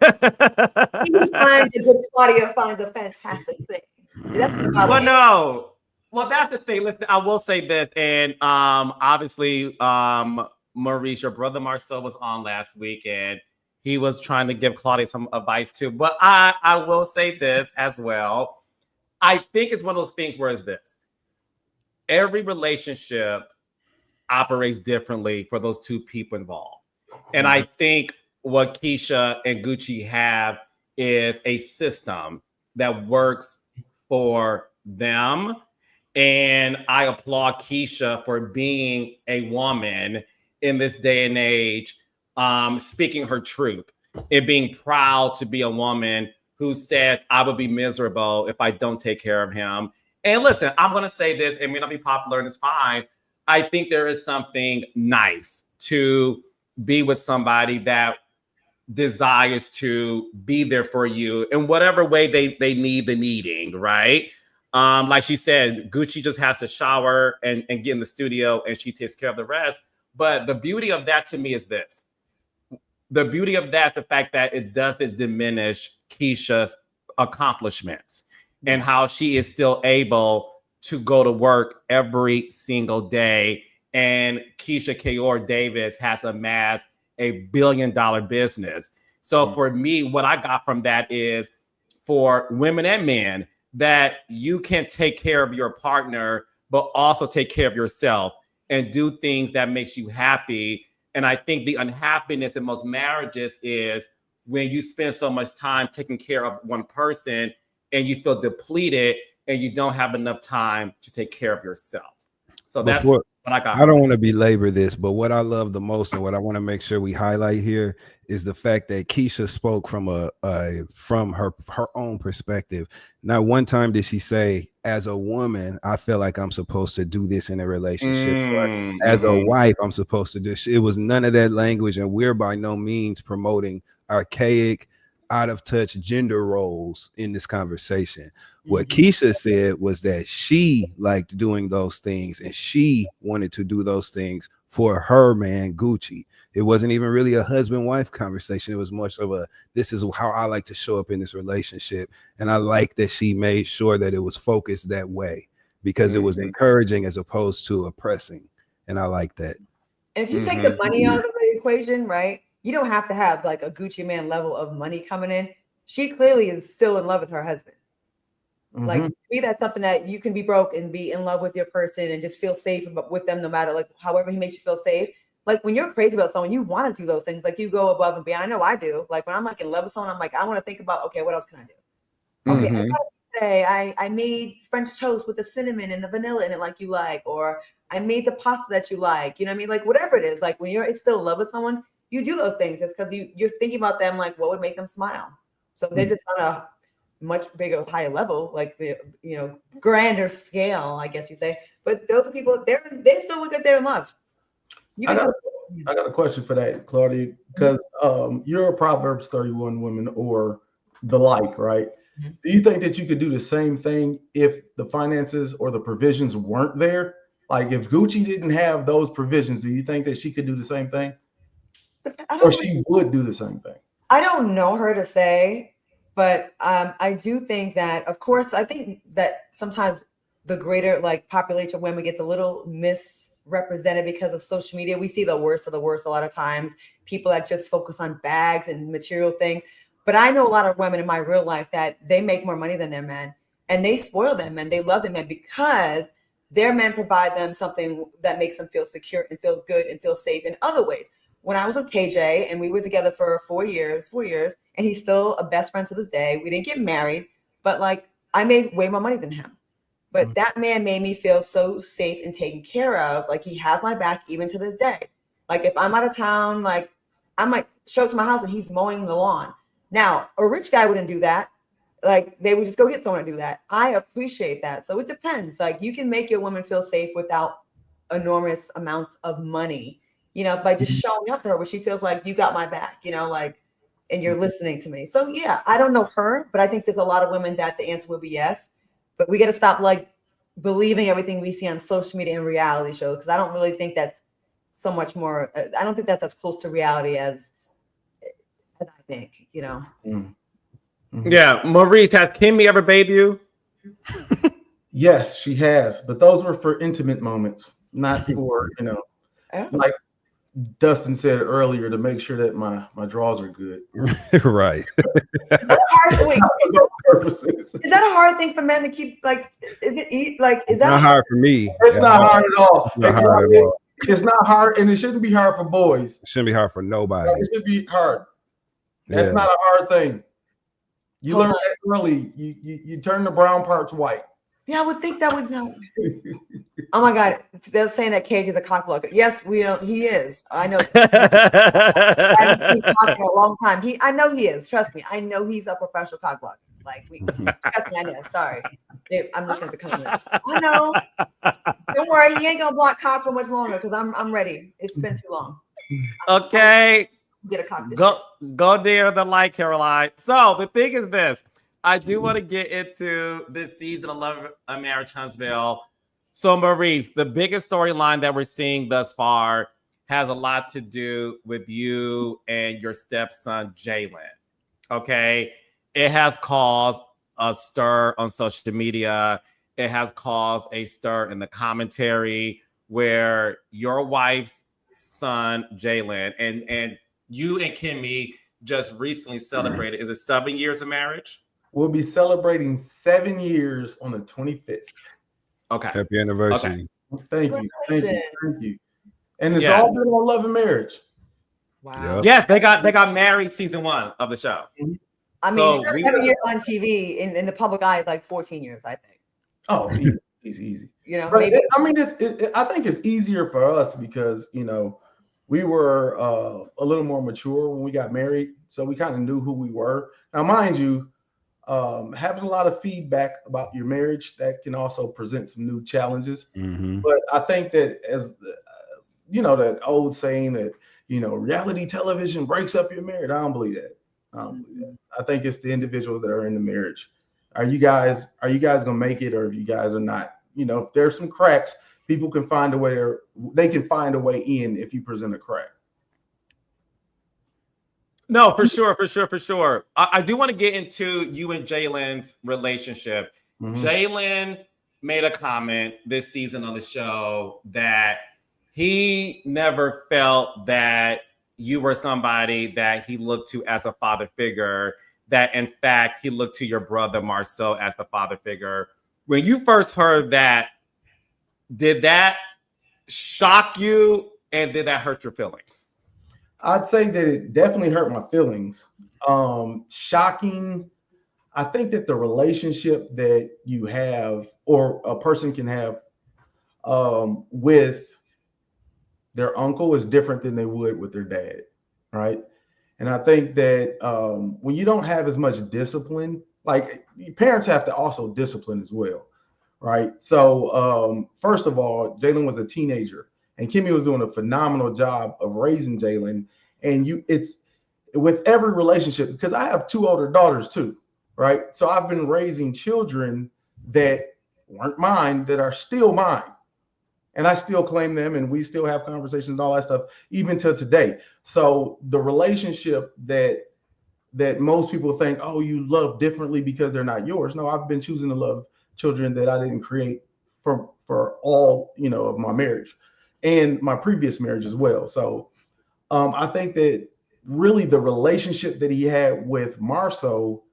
who finds a good Claudia finds a fantastic thing. That's the Bible. Well, no. Well, that's the thing. Listen, I will say this, and obviously, Maurice, your brother Marcel was on last week, and he was trying to give Claudia some advice too. But I will say this as well. I think it's one of those things where it's this. Every relationship operates differently for those two people involved. And I think what Keyshia and Gucci have is a system that works for them. And I applaud Keyshia for being a woman in this day and age, speaking her truth and being proud to be a woman who says, I would be miserable if I don't take care of him. And listen, I'm going to say this, it may not be popular and it's fine. I think there is something nice to be with somebody that desires to be there for you in whatever way they need the needing, right? Like she said, Gucci just has to shower and get in the studio and she takes care of the rest. But the beauty of that to me is this. The beauty of that is the fact that it doesn't diminish Keyshia's accomplishments and how she is still able to go to work every single day. And Keyshia Ka'oir Davis has amassed $1 billion business. So for me, what I got from that is for women and men that you can take care of your partner, but also take care of yourself and do things that makes you happy. And I think the unhappiness in most marriages is when you spend so much time taking care of one person and you feel depleted and you don't have enough time to take care of yourself. So that's what I got. I don't want to belabor this, but what I love the most and what I want to make sure we highlight here is the fact that Keyshia spoke from from her own perspective. Not one time did she say, as a woman, I feel like I'm supposed to do this in a relationship. As a wife, I'm supposed to do this. It was none of that language, and we're by no means promoting archaic, out of touch gender roles in this conversation. What Keyshia said was that she liked doing those things and she wanted to do those things for her man Gucci. It wasn't even really a husband-wife conversation. It was much of a, this is how I like to show up in this relationship. And I like that she made sure that it was focused that way because it was encouraging as opposed to oppressing. And I like that. And if you take the money out of the equation, right? You don't have to have like a Gucci Man level of money coming in. She clearly is still in love with her husband. Like, to me, that's something that you can be broke and be in love with your person and just feel safe with them no matter like however he makes you feel safe. like when you're crazy about someone, you want to do those things. Like you go above and beyond. I know I do. Like when I'm like in love with someone, I'm like, I want to think about, okay, what else can I do? Okay, Mhm. today I made French toast with the cinnamon and the vanilla in it like you like, or I made the pasta that you like. You know what I mean? Like whatever it is, like when you're still in love with someone, you do those things just because you're thinking about them, like what would make them smile. So they're just on a much bigger, higher level, like the grander scale, I guess you say. But those are people, they still look like they're in love. You I can got a question for that, Claudia, because you're a Proverbs 31 woman or the like, right? Mhm. Do you think that you could do the same thing if the finances or the provisions weren't there? Like if Gucci didn't have those provisions, do you think that she could do the same thing? Or she would do the same thing? I don't know her to say, but I do think that, of course, I think that sometimes the greater like population of women gets a little misrepresented because of social media. We see the worst of the worst a lot of times, people that just focus on bags and material things. But I know a lot of women in my real life that they make more money than their men, and they spoil them men. They love them men because their men provide them something that makes them feel secure and feels good and feel safe in other ways. When I was with KJ and we were together for 4 years, and he's still a best friend to this day. We didn't get married, but like I made way more money than him. But that man made me feel so safe and taken care of. Like he has my back even to this day. Like if I'm out of town, like I might show up to my house and he's mowing the lawn. Now, a rich guy wouldn't do that. Like they would just go get someone to do that. I appreciate that. So it depends. Like you can make your woman feel safe without enormous amounts of money, by just showing up for her where she feels like you got my back, like, and you're listening to me. So yeah, I don't know her, but I think there's a lot of women that the answer would be yes. But we got to stop like believing everything we see on social media and reality shows, because I don't really think that's so much more. I don't think that's as close to reality as I think. Yeah, Maurice, has Kimmy ever bathed you? Yes, she has, but those were for intimate moments, not for like Dustin said earlier, to make sure that my drawers are good. Right. Is that hard? Wait, purposes. is that a hard thing for men to keep? Like, is that Not hard for me. It's not hard at all. It's not hard at all. It's not hard, and it shouldn't be hard for boys. It shouldn't be hard for nobody. It should be hard. That's not a hard thing. You learn that early. You turn the brown parts white. Yeah, I would think that would know. Oh my God, they're saying that Cage is a cock blocker. Yes, we know he is. I know. I haven't seen cock in a long time. I know he is. Trust me, I know he's a professional cock blocker. Like trust me, I know. Sorry, I'm looking at the comments. I know. Don't worry, he ain't gonna block cock for much longer because I'm ready. It's been too long. Okay. Get a cock. Go there, the light, Caroline. So the thing is this. I do want to get into this season of Love and Marriage Huntsville. So, Maurice, the biggest storyline that we're seeing thus far has a lot to do with you and your stepson, Jalen. Okay? It has caused a stir on social media. It has caused a stir in the commentary where your wife's son, Jalen, and you and Kimmy just recently celebrated, is it 7 years of marriage? We'll be celebrating 7 years on the 25th. Okay. Happy anniversary. Okay. Thank you. And it's all been on Love and Marriage. Wow. Yep. Yes, they got married season 1 of the show. I mean, 7 years on TV in the public eye is like 14 years, I think. Oh, easy. Maybe. I mean, I think it's easier for us because we were a little more mature when we got married, so we kind of knew who we were. Now, mind you, having a lot of feedback about your marriage, that can also present some new challenges. Mm-hmm. But I think that as that old saying that reality television breaks up your marriage, I don't believe that. I think it's the individuals that are in the marriage. Are you guys gonna make it, or if you guys are not? If there's some cracks, people can find a way, or they can find a way in if you present a crack. No, for sure. I do want to get into you and Jalen's relationship. Mm-hmm. Jalen made a comment this season on the show that he never felt that you were somebody that he looked to as a father figure, that in fact he looked to your brother Marcel as the father figure. When you first heard that, did that shock you And did that hurt your feelings? I'd say that it definitely hurt my feelings. Shocking. I think that the relationship that you have or a person can have with their uncle is different than they would with their dad, right? And I think that when you don't have as much discipline, like parents have to also discipline as well, right? So first of all, Jalen was a teenager, and Kimmy was doing a phenomenal job of raising Jalen. And it's with every relationship, because I have 2 older daughters too, right? So I've been raising children that weren't mine, that are still mine. And I still claim them, and we still have conversations and all that stuff, even till today. So the relationship that most people think, oh, you love differently because they're not yours. No, I've been choosing to love children that I didn't create for all, of my marriage and my previous marriage as well. So I think that really the relationship that he had with Marceau,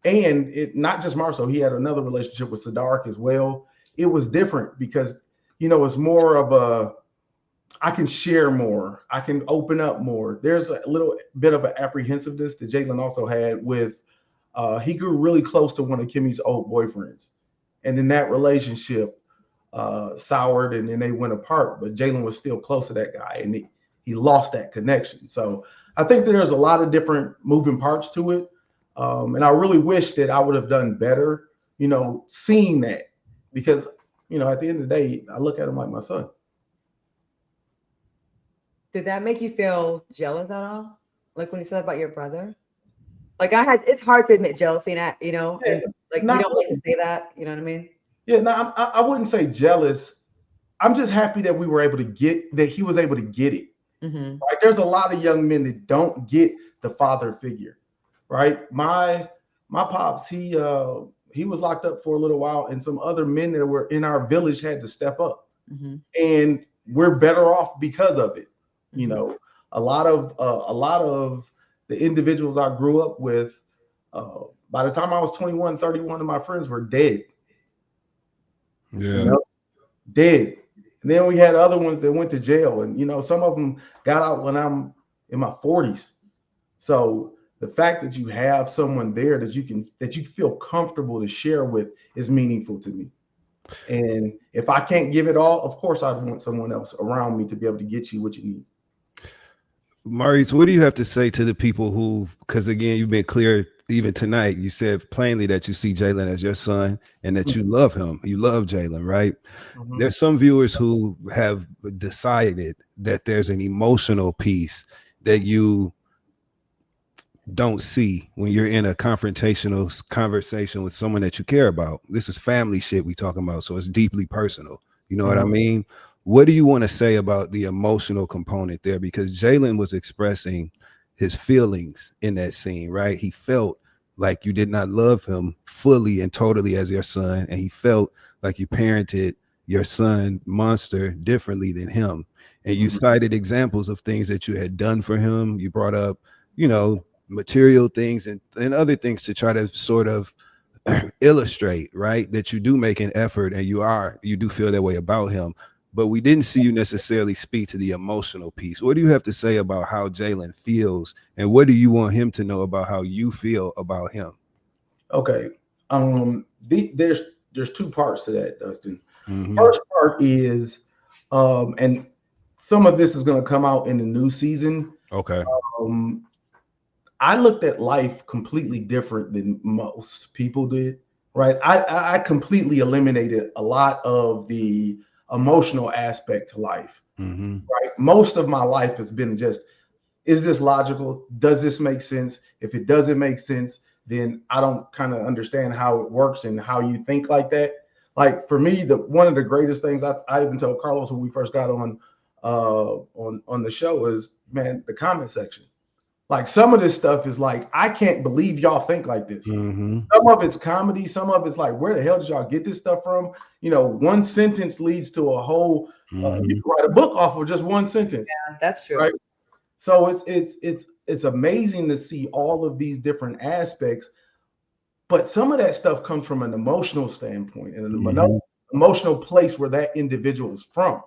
and it not just Marceau, he had another relationship with Sadark as well. It was different because it's more of a, I can share more, I can open up more. There's a little bit of an apprehensiveness that Jalen also had with, he grew really close to one of Kimmy's old boyfriends. And then that relationship soured, and then they went apart, but Jalen was still close to that guy, and he lost that connection. So I think there's a lot of different moving parts to it. And I really wish that I would have done better, seeing that, because, at the end of the day, I look at him like my son. Did that make you feel jealous at all? Like when you said about your brother? Like it's hard to admit jealousy, and Yeah, and like we don't like to say that, you know what I mean? Yeah, no, I wouldn't say jealous. I'm just happy that we were able to he was able to get it. Mm-hmm. Right? There's a lot of young men that don't get the father figure, right? My pops, he was locked up for a little while, and some other men that were in our village had to step up, Mm-hmm. and we're better off because of it. Mm-hmm. A lot of the individuals I grew up with, by the time I was 21, 31 of my friends were dead. Yeah. Dead. And then we had other ones that went to jail, and some of them got out when I'm in my 40s. So the fact that you have someone there that you feel comfortable to share with is meaningful to me. And if I can't give it all, of course I'd want someone else around me to be able to get you what you need. Maurice, what do you have to say to the people who, because again, you've been clear even tonight, you said plainly that you see Jalen as your son and that you love him. You love Jalen, right? Mm-hmm. There's some viewers who have decided that there's an emotional piece that you don't see when you're in a confrontational conversation with someone that you care about. This is family shit we talking about, so it's deeply personal. You know what I mean? What do you want to say about the emotional component there? Because Jalen was expressing his feelings in that scene, right? He felt like you did not love him fully and totally as your son, and he felt like you parented your son Monster differently than him. And you cited examples of things that you had done for him. You brought up, material things and other things to try to sort of illustrate, right, that you do make an effort and you do feel that way about him. But we didn't see you necessarily speak to the emotional piece. What do you have to say about how Jalen feels, and what do you want him to know about how you feel about him? Okay. There's 2 parts to that, Dustin. Mm-hmm. First part is, and some of this is going to come out in the new season. Okay. I looked at life completely different than most people did, right? I completely eliminated a lot of the emotional aspect to life, right? Most of my life has been just, is this logical? Does this make sense? If it doesn't make sense, then I don't kind of understand how it works and how you think like that. Like for me, one of the greatest things I even told Carlos when we first got on the show is, man, the comment section. Like some of this stuff is like, I can't believe y'all think like this. Some of it's comedy. Some of it's like, where the hell did y'all get this stuff from? One sentence leads to a whole, you can write a book off of just one sentence. Yeah, that's true. Right? So it's amazing to see all of these different aspects, but some of that stuff comes from an emotional standpoint and an emotional place where that individual is from.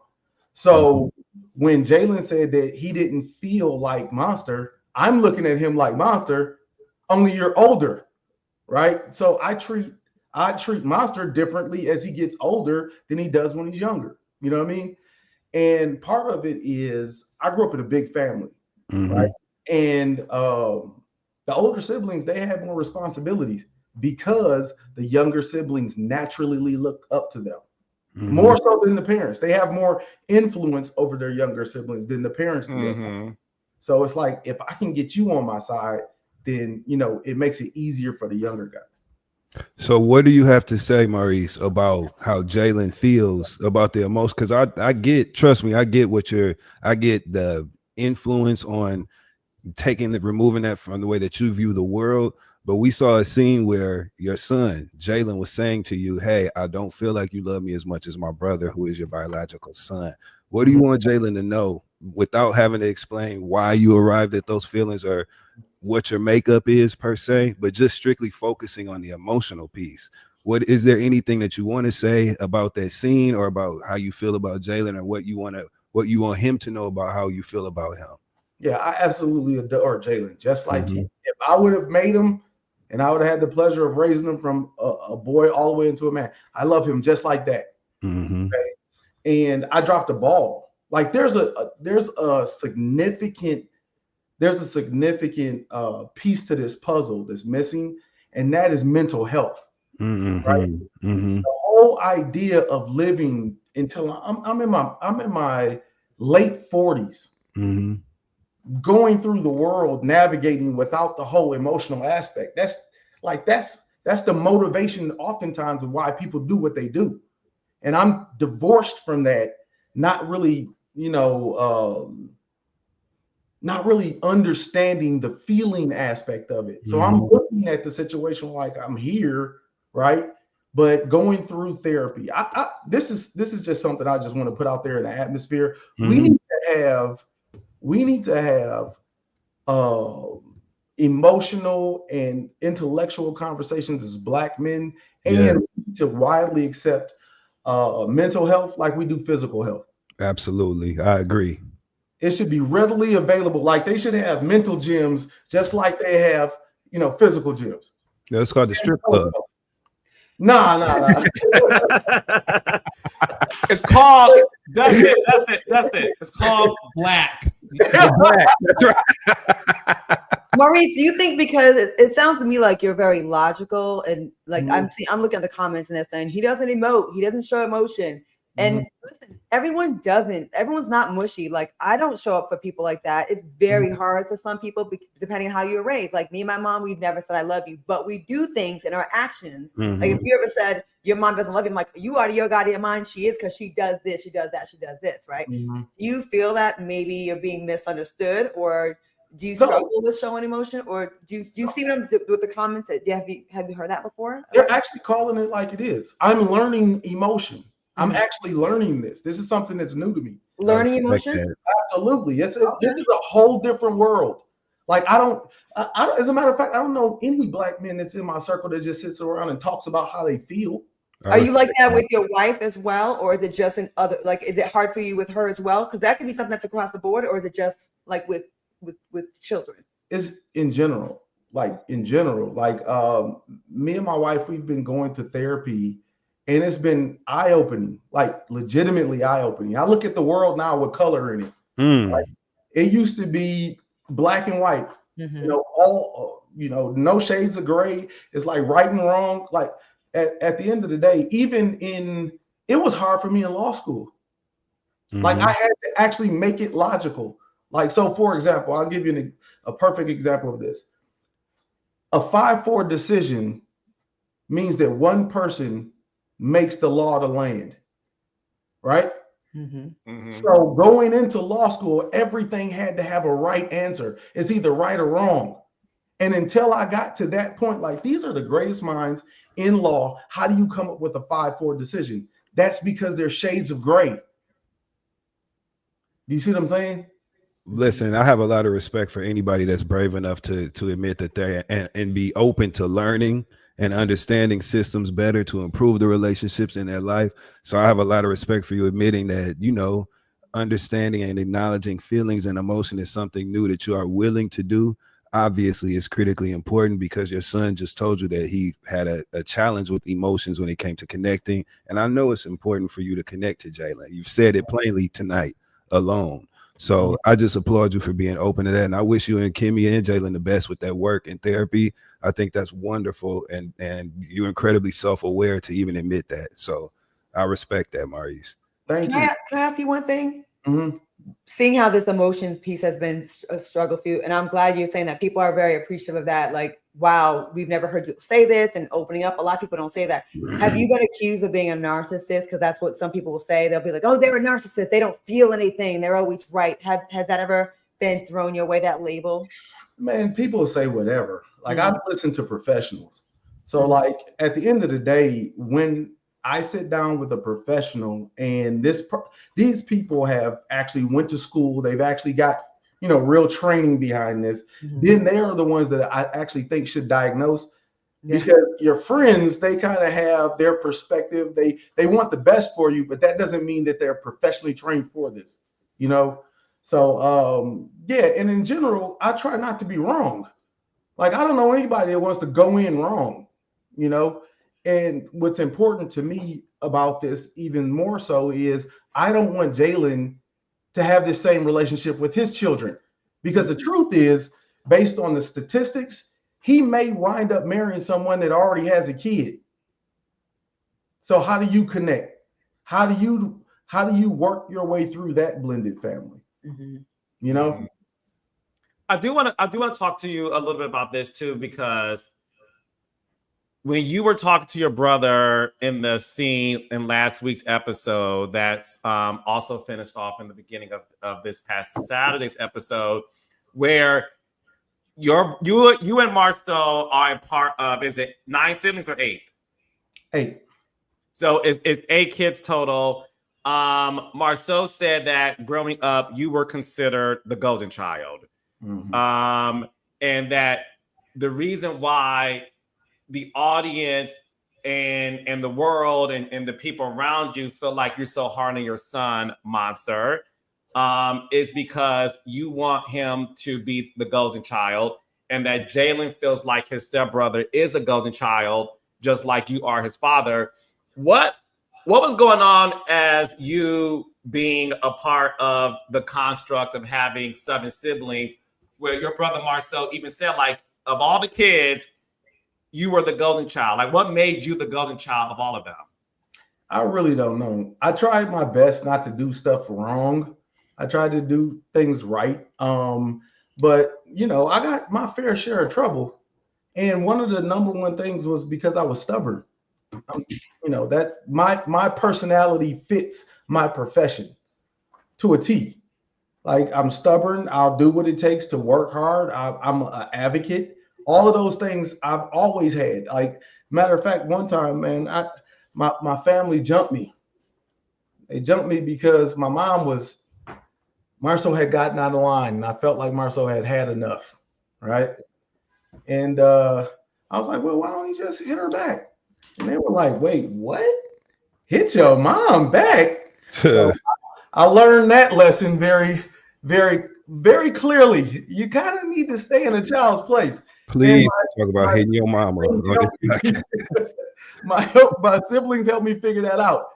So when Jalen said that he didn't feel like Monster, I'm looking at him like Monster, only you're older, right? So I treat Monster differently as he gets older than he does when he's younger. You know what I mean? And part of it is I grew up in a big family, right? And the older siblings, they have more responsibilities because the younger siblings naturally look up to them. More so than the parents. They have more influence over their younger siblings than the parents do. So it's like, if I can get you on my side, then, you know, it makes it easier for the younger guy. So what do you have to say, Maurice, about how Jalen feels about the emotion? Because I get, trust me, I get the influence on removing that from the way that you view the world. But we saw a scene where your son, Jalen, was saying to you, hey, I don't feel like you love me as much as my brother, who is your biological son. What do you want Jalen to know without having to explain why you arrived at those feelings or what your makeup is per se, but just strictly focusing on the emotional piece? What is there anything that you want to say about that scene or about how you feel about Jalen, or what you want him to know about how you feel about him? Yeah, I absolutely adore Jalen, just like him. If I would have made him and I would have had the pleasure of raising him from a boy all the way into a man, I love him just like that. Okay? And I dropped the ball. Like there's a significant piece to this puzzle that's missing, and that is mental health. Right? The whole idea of living until I'm in my late 40s, going through the world, navigating without the whole emotional aspect. That's the motivation oftentimes of why people do what they do. And I'm divorced from that, not really, not really understanding the feeling aspect of it. So I'm looking at the situation like I'm here, right? But going through therapy, this is just something I just want to put out there in the atmosphere. We need to have emotional and intellectual conversations as Black men, and to widely accept mental health like we do physical health. Absolutely, I agree. It should be readily available. Like they should have mental gyms just like they have, physical gyms. That's called the strip club. Nah. It's called that's it. It's called Black. Black. That's right. Maurice, do you think, because it sounds to me like you're very logical, and like I'm looking at the comments and they're saying he doesn't emote, he doesn't show emotion. And listen, everyone's not mushy. Like I don't show up for people like that. It's very hard for some people, depending on how you were raised. Like me and my mom, we've never said I love you, but we do things in our actions. Like if you ever said your mom doesn't love you, I'm like, you out of your goddamn mind. She is, because she does this, she does that, she does this, right? Do you feel that maybe you're being misunderstood, or do you struggle with showing emotion, or do you see them with the comments? Have you heard that before? They're actually calling it like it is. I'm learning emotion. I'm actually learning this. This is something that's new to me. Learning emotion? Absolutely. This is a whole different world. Like I don't, as a matter of fact, I don't know any Black men that's in my circle that just sits around and talks about how they feel. Are you like that with your wife as well? Or is it just is it hard for you with her as well? Because that could be something that's across the board, or is it just like with children? It's in general. Like me and my wife, we've been going to therapy. And it's been eye-opening, like legitimately eye-opening. I look at the world now with color in it. Like, it used to be black and white, no shades of gray. It's like right and wrong. Like at the end of the day, it was hard for me in law school. Like I had to actually make it logical. Like, so for example, I'll give you a perfect example of this. A 5-4 decision means that one person makes the law of the land, right? So going into law school, everything had to have a right answer. It's either right or wrong. And until I got to that point, like, these are the greatest minds in law. How do you come up with a 5-4 decision? That's because there's shades of gray. Do you see what I'm saying? Listen, I have a lot of respect for anybody that's brave enough to admit that they and be open to learning and understanding systems better to improve the relationships in their life. So I have a lot of respect for you admitting that, understanding and acknowledging feelings and emotion is something new that you are willing to do, obviously is critically important, because your son just told you that he had a challenge with emotions when it came to connecting. And I know it's important for you to connect to Jalen. You've said it plainly tonight alone. So I just applaud you for being open to that. And I wish you and Kimmy and Jalen the best with that work and therapy. I think that's wonderful. And you're incredibly self-aware to even admit that. So I respect that, Maurice. Thank you. Can I ask you one thing? Mhm. Seeing how this emotion piece has been a struggle for you, and I'm glad you're saying that. People are very appreciative of that. Like, wow, we've never heard you say this, and opening up. A lot of people don't say that. Have you been accused of being a narcissist? Because that's what some people will say. They'll be like, oh, they're a narcissist. They don't feel anything. They're always right. Has that ever been thrown your way, that label? Man, people say whatever. Like, I've listened to professionals. So like at the end of the day, when I sit down with a professional, and these people have actually went to school, they've actually got, real training behind this, then they are the ones that I actually think should diagnose. Because your friends, they kind of have their perspective. They want the best for you, but that doesn't mean that they're professionally trained for this, So and in general, I try not to be wrong. Like, I don't know anybody that wants to go in wrong, And what's important to me about this even more so is I don't want Jalen to have this same relationship with his children, because the truth is, based on the statistics, he may wind up marrying someone that already has a kid. So how do you connect? How do you work your way through that blended family? I do want to talk to you a little bit about this too, because when you were talking to your brother in the scene in last week's episode, that's also finished off in the beginning of this past Saturday's episode, where you and Marcel are a part of, is it 9 siblings or 8? 8. So it's 8 kids total. Marcel said that growing up, you were considered the golden child. And that the reason why the audience and the world and the people around you feel like you're so hard on your son, Monster, is because you want him to be the golden child, and that Jalen feels like his stepbrother is a golden child, just like you are his father. What was going on as you being a part of the construct of having 7 siblings, where your brother Marcel even said, like, of all the kids, you were the golden child? Like, what made you the golden child of all of them? I really don't know. I tried my best not to do stuff wrong. I tried to do things right. But I got my fair share of trouble. And one of the number one things was because I was stubborn. That's my personality fits my profession to a T. Like, I'm stubborn. I'll do what it takes to work hard. I'm an advocate. All of those things I've always had. Like, matter of fact, one time, man, my family jumped me. They jumped me because my mom Marcel had gotten out of line, and I felt like Marcel had enough, right? And I was like, well, why don't you just hit her back? And they were like, wait, what? Hit your mom back? So I learned that lesson very, very, very clearly. You kind of need to stay in a child's place. Please talk about hitting your mama. My siblings helped me figure that out.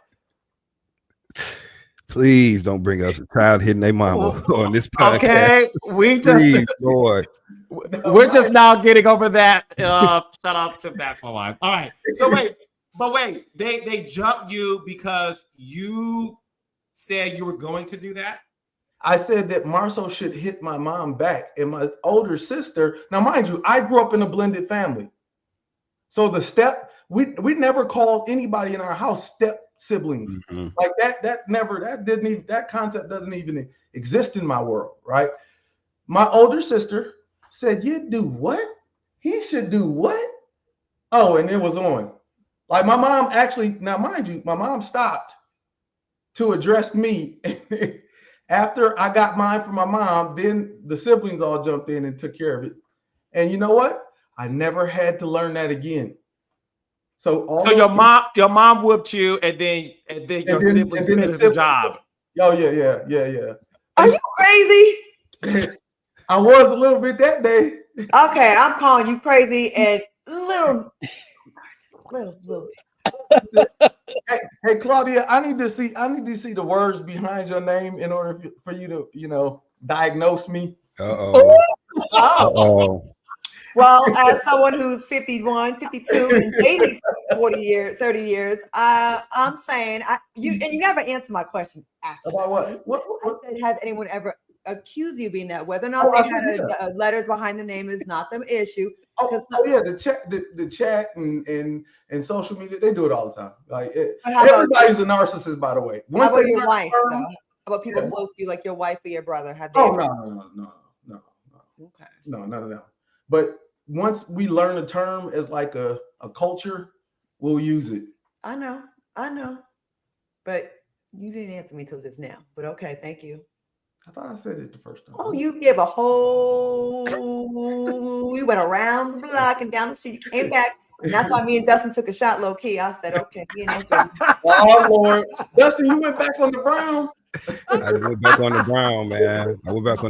Please don't bring up a child hitting their mama on this podcast. Okay, Please, Lord. We're just now getting over that. Shout out to Basketball Wives. All right. So wait, they jumped you because you said you were going to do that? I said that Marcel should hit my mom back, and my older sister. Now, mind you, I grew up in a blended family. So we never called anybody in our house step siblings. Like that concept doesn't even exist in my world, right? My older sister said, you do what? He should do what? Oh, and it was on. Like, my mom actually, now mind you, my mom stopped to address me. After I got mine from my mom, then the siblings all jumped in and took care of it. And you know what? I never had to learn that again. So your mom whooped you, and then your siblings finished the job. Oh yeah. Are you crazy? I was a little bit that day. Okay, I'm calling you crazy and little. Hey, Claudia, I need to see the words behind your name in order for you to, diagnose me. Uh-oh. Oh, Uh-oh. well, as someone who's 51, 52 and dating for 40 years, 30 years, I'm saying you never answered my question. Actually, About what? I said, has anyone ever accused you of being that? Whether or not they had letters behind the name is not the issue. Oh yeah, the chat and social media, they do it all the time. Like everybody's a narcissist, by the way. How about your wife, though? How about people close to you, like your wife or your brother? Have they? Oh no. Okay. No. But once we learn the term as like a culture, we'll use it. I know. But you didn't answer me till just now. But okay, thank you. I thought I said it the first time. Oh, you gave a whole. We went around the block and down the street. You came back, and that's why me and Dustin took a shot low key. I said, okay, he didn't answer. Oh Lord, Dustin, you went back on the brown. I went back on the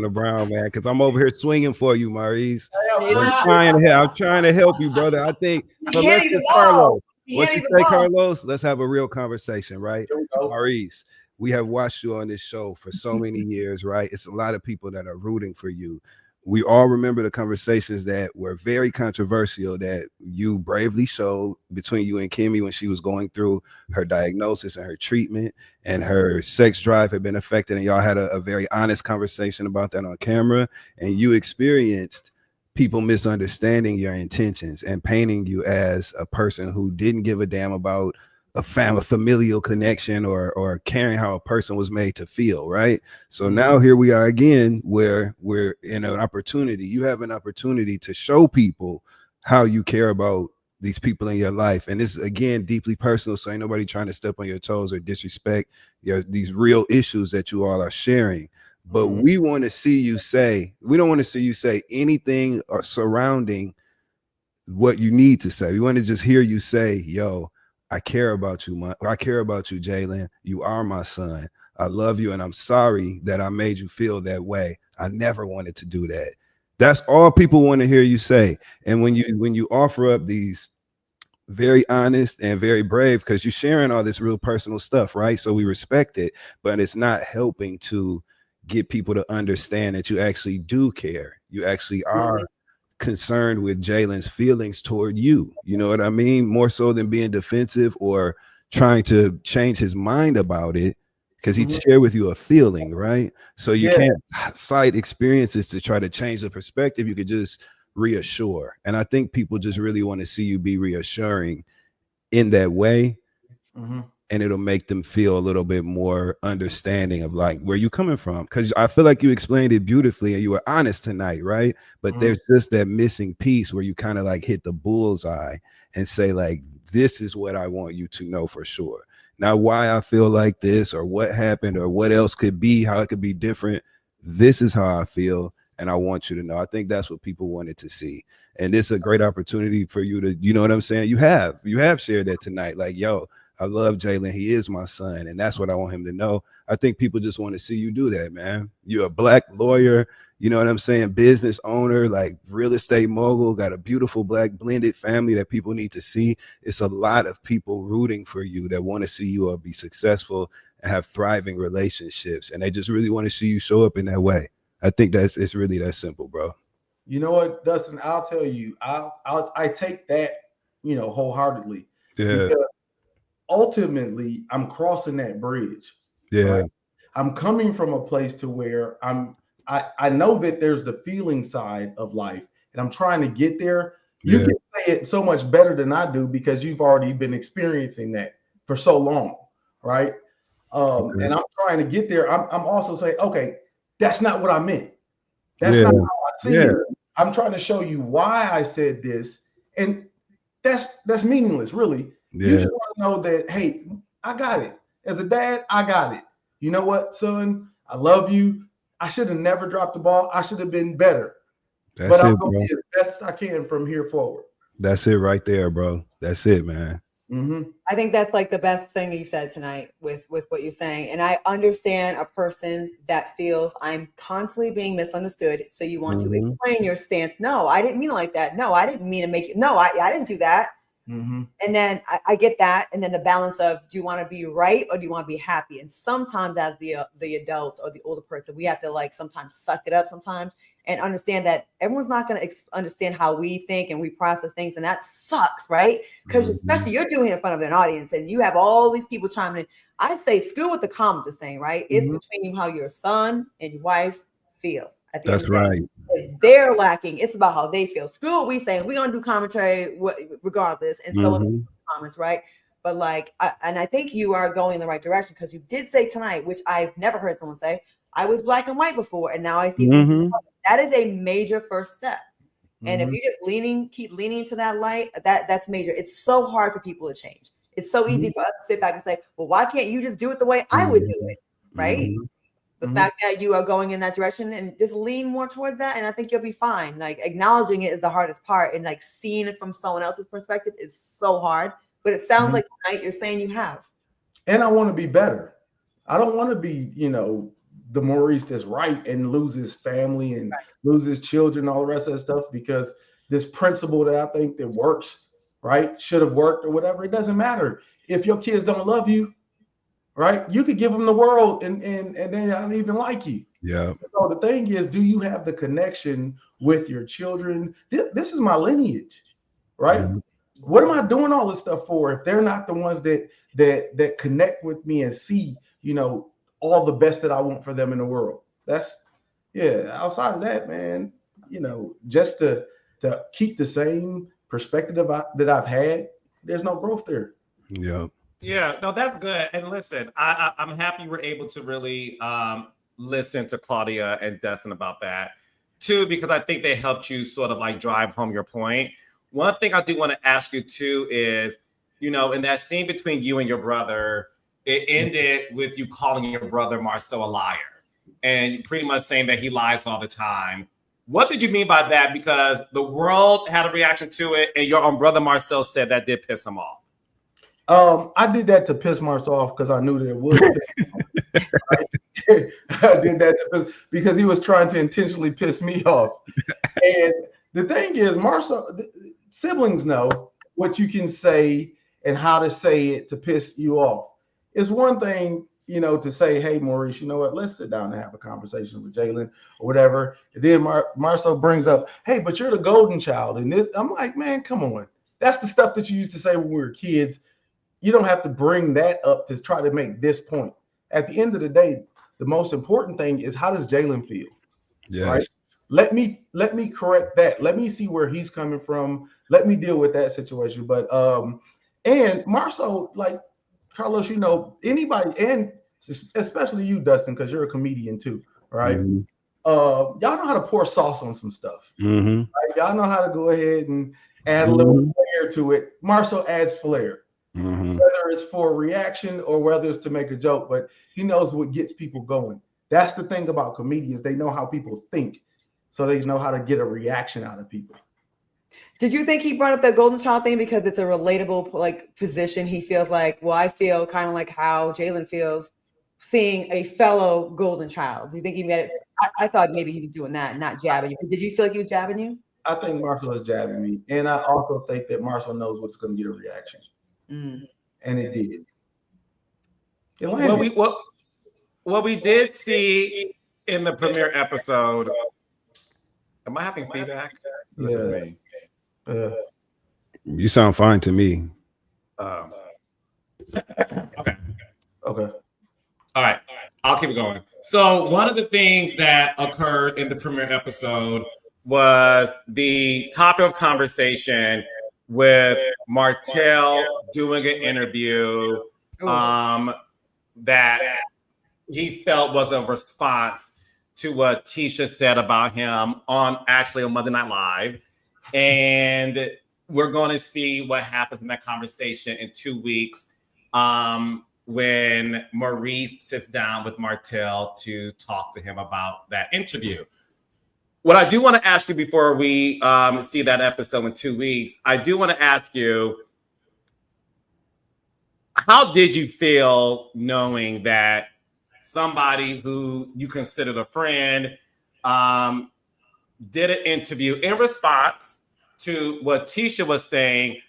brown, man. Because I'm over here swinging for you, Maurice. I'm trying to help you, brother. I think. So let's get Carlos. What you say, Carlos? Let's have a real conversation, right? Maurice, we have watched you on this show for so many years, right? It's a lot of people that are rooting for you. We all remember the conversations that were very controversial that you bravely showed between you and Kimmy when she was going through her diagnosis and her treatment, and her sex drive had been affected, and y'all had a very honest conversation about that on camera, and you experienced people misunderstanding your intentions and painting you as a person who didn't give a damn about a familial connection or caring how a person was made to feel, right? So now here we are again, where we're in an opportunity. You have an opportunity to show people how you care about these people in your life, and this is again deeply personal. So ain't nobody trying to step on your toes or disrespect these real issues that you all are sharing. But we want to see you say. We don't want to see you say anything surrounding what you need to say. We want to just hear you say, "Yo, I care about you. I care about you, Jalen. You are my son. I love you, and I'm sorry that I made you feel that way. I never wanted to do that." That's all people want to hear you say. And when you offer up these very honest and very brave, because you're sharing all this real personal stuff, right? So we respect it, but it's not helping to get people to understand that you actually do care. You actually are concerned with Jalen's feelings toward you. You know what I mean? More so than being defensive or trying to change his mind about it, because he'd share with you a feeling, right? So you can't cite experiences to try to change the perspective. You could just reassure. And I think people just really want to see you be reassuring in that way. And it'll make them feel a little bit more understanding of like where you coming from. Because I feel like you explained it beautifully and you were honest tonight, right? But there's just that missing piece where you kind of like hit the bullseye and say like, this is what I want you to know for sure. Now, why I feel like this or what happened or what else could be, how it could be different. This is how I feel. And I want you to know. I think that's what people wanted to see. And it's a great opportunity for you to, you know what I'm saying? You have shared that tonight. Like, yo, I love Jalen. He is my son. And that's what I want him to know. I think people just want to see you do that, man. You're a Black lawyer, you know what I'm saying? Business owner, like real estate mogul, got a beautiful Black blended family that people need to see. It's a lot of people rooting for you that want to see you all be successful and have thriving relationships. And they just really want to see you show up in that way. I think it's really that simple, bro. You know what, Dustin? I'll tell you, I take that, wholeheartedly. Yeah. Because ultimately, I'm crossing that bridge. Yeah. Right? I'm coming from a place to where I know that there's the feeling side of life, and I'm trying to get there. You can say it so much better than I do because you've already been experiencing that for so long, right? And I'm trying to get there. I'm also saying, okay, that's not what I meant. That's not how I see it. I'm trying to show you why I said this, and that's meaningless, really. You just want to know that, hey, I got it. As a dad, I got it. You know what, son? I love you. I should have never dropped the ball. I should have been better. But I'm going to be as best I can from here forward. That's it right there, bro. That's it, man. I think that's like the best thing you said tonight with what you're saying. And I understand a person that feels I'm constantly being misunderstood. So you want to explain your stance. No, I didn't mean it like that. No, I didn't mean to make it. No, I didn't do that. And then I get that. And then the balance of, do you want to be right or do you want to be happy? And sometimes as the adult or the older person, we have to like sometimes suck it up sometimes and understand that everyone's not going to understand how we think and we process things. And that sucks, right? Because especially you're doing it in front of an audience and you have all these people chiming in. I say, screw what the comment is saying, right? It's between how your son and your wife feel. At the end of the day. If they're lacking, it's about how they feel. Screw what we saying. We're going to do commentary regardless. And so in the comments, right? But like, I think you are going in the right direction because you did say tonight, which I've never heard someone say, I was black and white before, and now I see that is a major first step. And if you just keep leaning into that light, that's major. It's so hard for people to change. It's so easy for us to sit back and say, well, why can't you just do it the way I would do it? Right. The fact that you are going in that direction and just lean more towards that. And I think you'll be fine. Like acknowledging it is the hardest part. And like seeing it from someone else's perspective is so hard. But it sounds like tonight you're saying you have. And I want to be better. I don't want to be, the Maurice that's right and lose his family and lose his children, all the rest of that stuff, because this principle that I think that works, right, should have worked or whatever. It doesn't matter. If your kids don't love you, right, you could give them the world and they don't even like you. Yeah. So the thing is, do you have the connection with your children? This is my lineage, right? What am I doing all this stuff for if they're not the ones that connect with me and see, all the best that I want for them in the world? Outside of that, man, just to keep the same perspective that I've had, there's no growth there. Yeah, no, that's good. And listen, I'm happy you were able to really listen to Claudia and Destin about that too, because I think they helped you sort of like drive home your point. One thing I do want to ask you too is, in that scene between you and your brother, it ended with you calling your brother Marcel a liar and pretty much saying that he lies all the time. What did you mean by that? Because the world had a reaction to it and your own brother Marcel said that did piss him off. I did that to piss Marcel off because I knew that it would. I did that because he was trying to intentionally piss me off. And the thing is, Marcel, siblings know what you can say and how to say it to piss you off. It's one thing, to say, hey, Maurice, you know what? Let's sit down and have a conversation with Jalen or whatever. And then Marcel brings up, hey, but you're the golden child. And this, I'm like, man, come on. That's the stuff that you used to say when we were kids. You don't have to bring that up to try to make this point. At the end of the day, the most important thing is, how does Jalen feel? Yes. Right? Let me correct that. Let me see where he's coming from. Let me deal with that situation. But and Marcel, like Carlos, anybody, and especially you, Dustin, because you're a comedian too, right? Y'all know how to pour sauce on some stuff. Right? Y'all know how to go ahead and add a little flair to it. Marcel adds flair. Whether it's for a reaction or whether it's to make a joke, but he knows what gets people going. That's the thing about comedians. They know how people think, so they know how to get a reaction out of people. Did you think he brought up that golden child thing because it's a relatable position? He feels like, well, I feel kind of like how Jalen feels seeing a fellow golden child. Do you think he made it? I thought maybe he was doing that, not jabbing you. Did you feel like he was jabbing you? I think Marcel is jabbing me, and I also think that Marcel knows what's going to get a reaction. And it did. What we did see in the premiere episode. Am I having feedback? Yeah. You sound fine to me. Okay. All right. I'll keep it going. So one of the things that occurred in the premiere episode was the topic of conversation with Martell doing an interview that he felt was a response to what Tisha said about him on Monday Night Live. And we're going to see what happens in that conversation in 2 weeks when Maurice sits down with Martell to talk to him about that interview. What I do want to ask you before we see that episode in 2 weeks, I do want to ask you, how did you feel knowing that somebody who you considered a friend did an interview in response to what Keyshia was saying,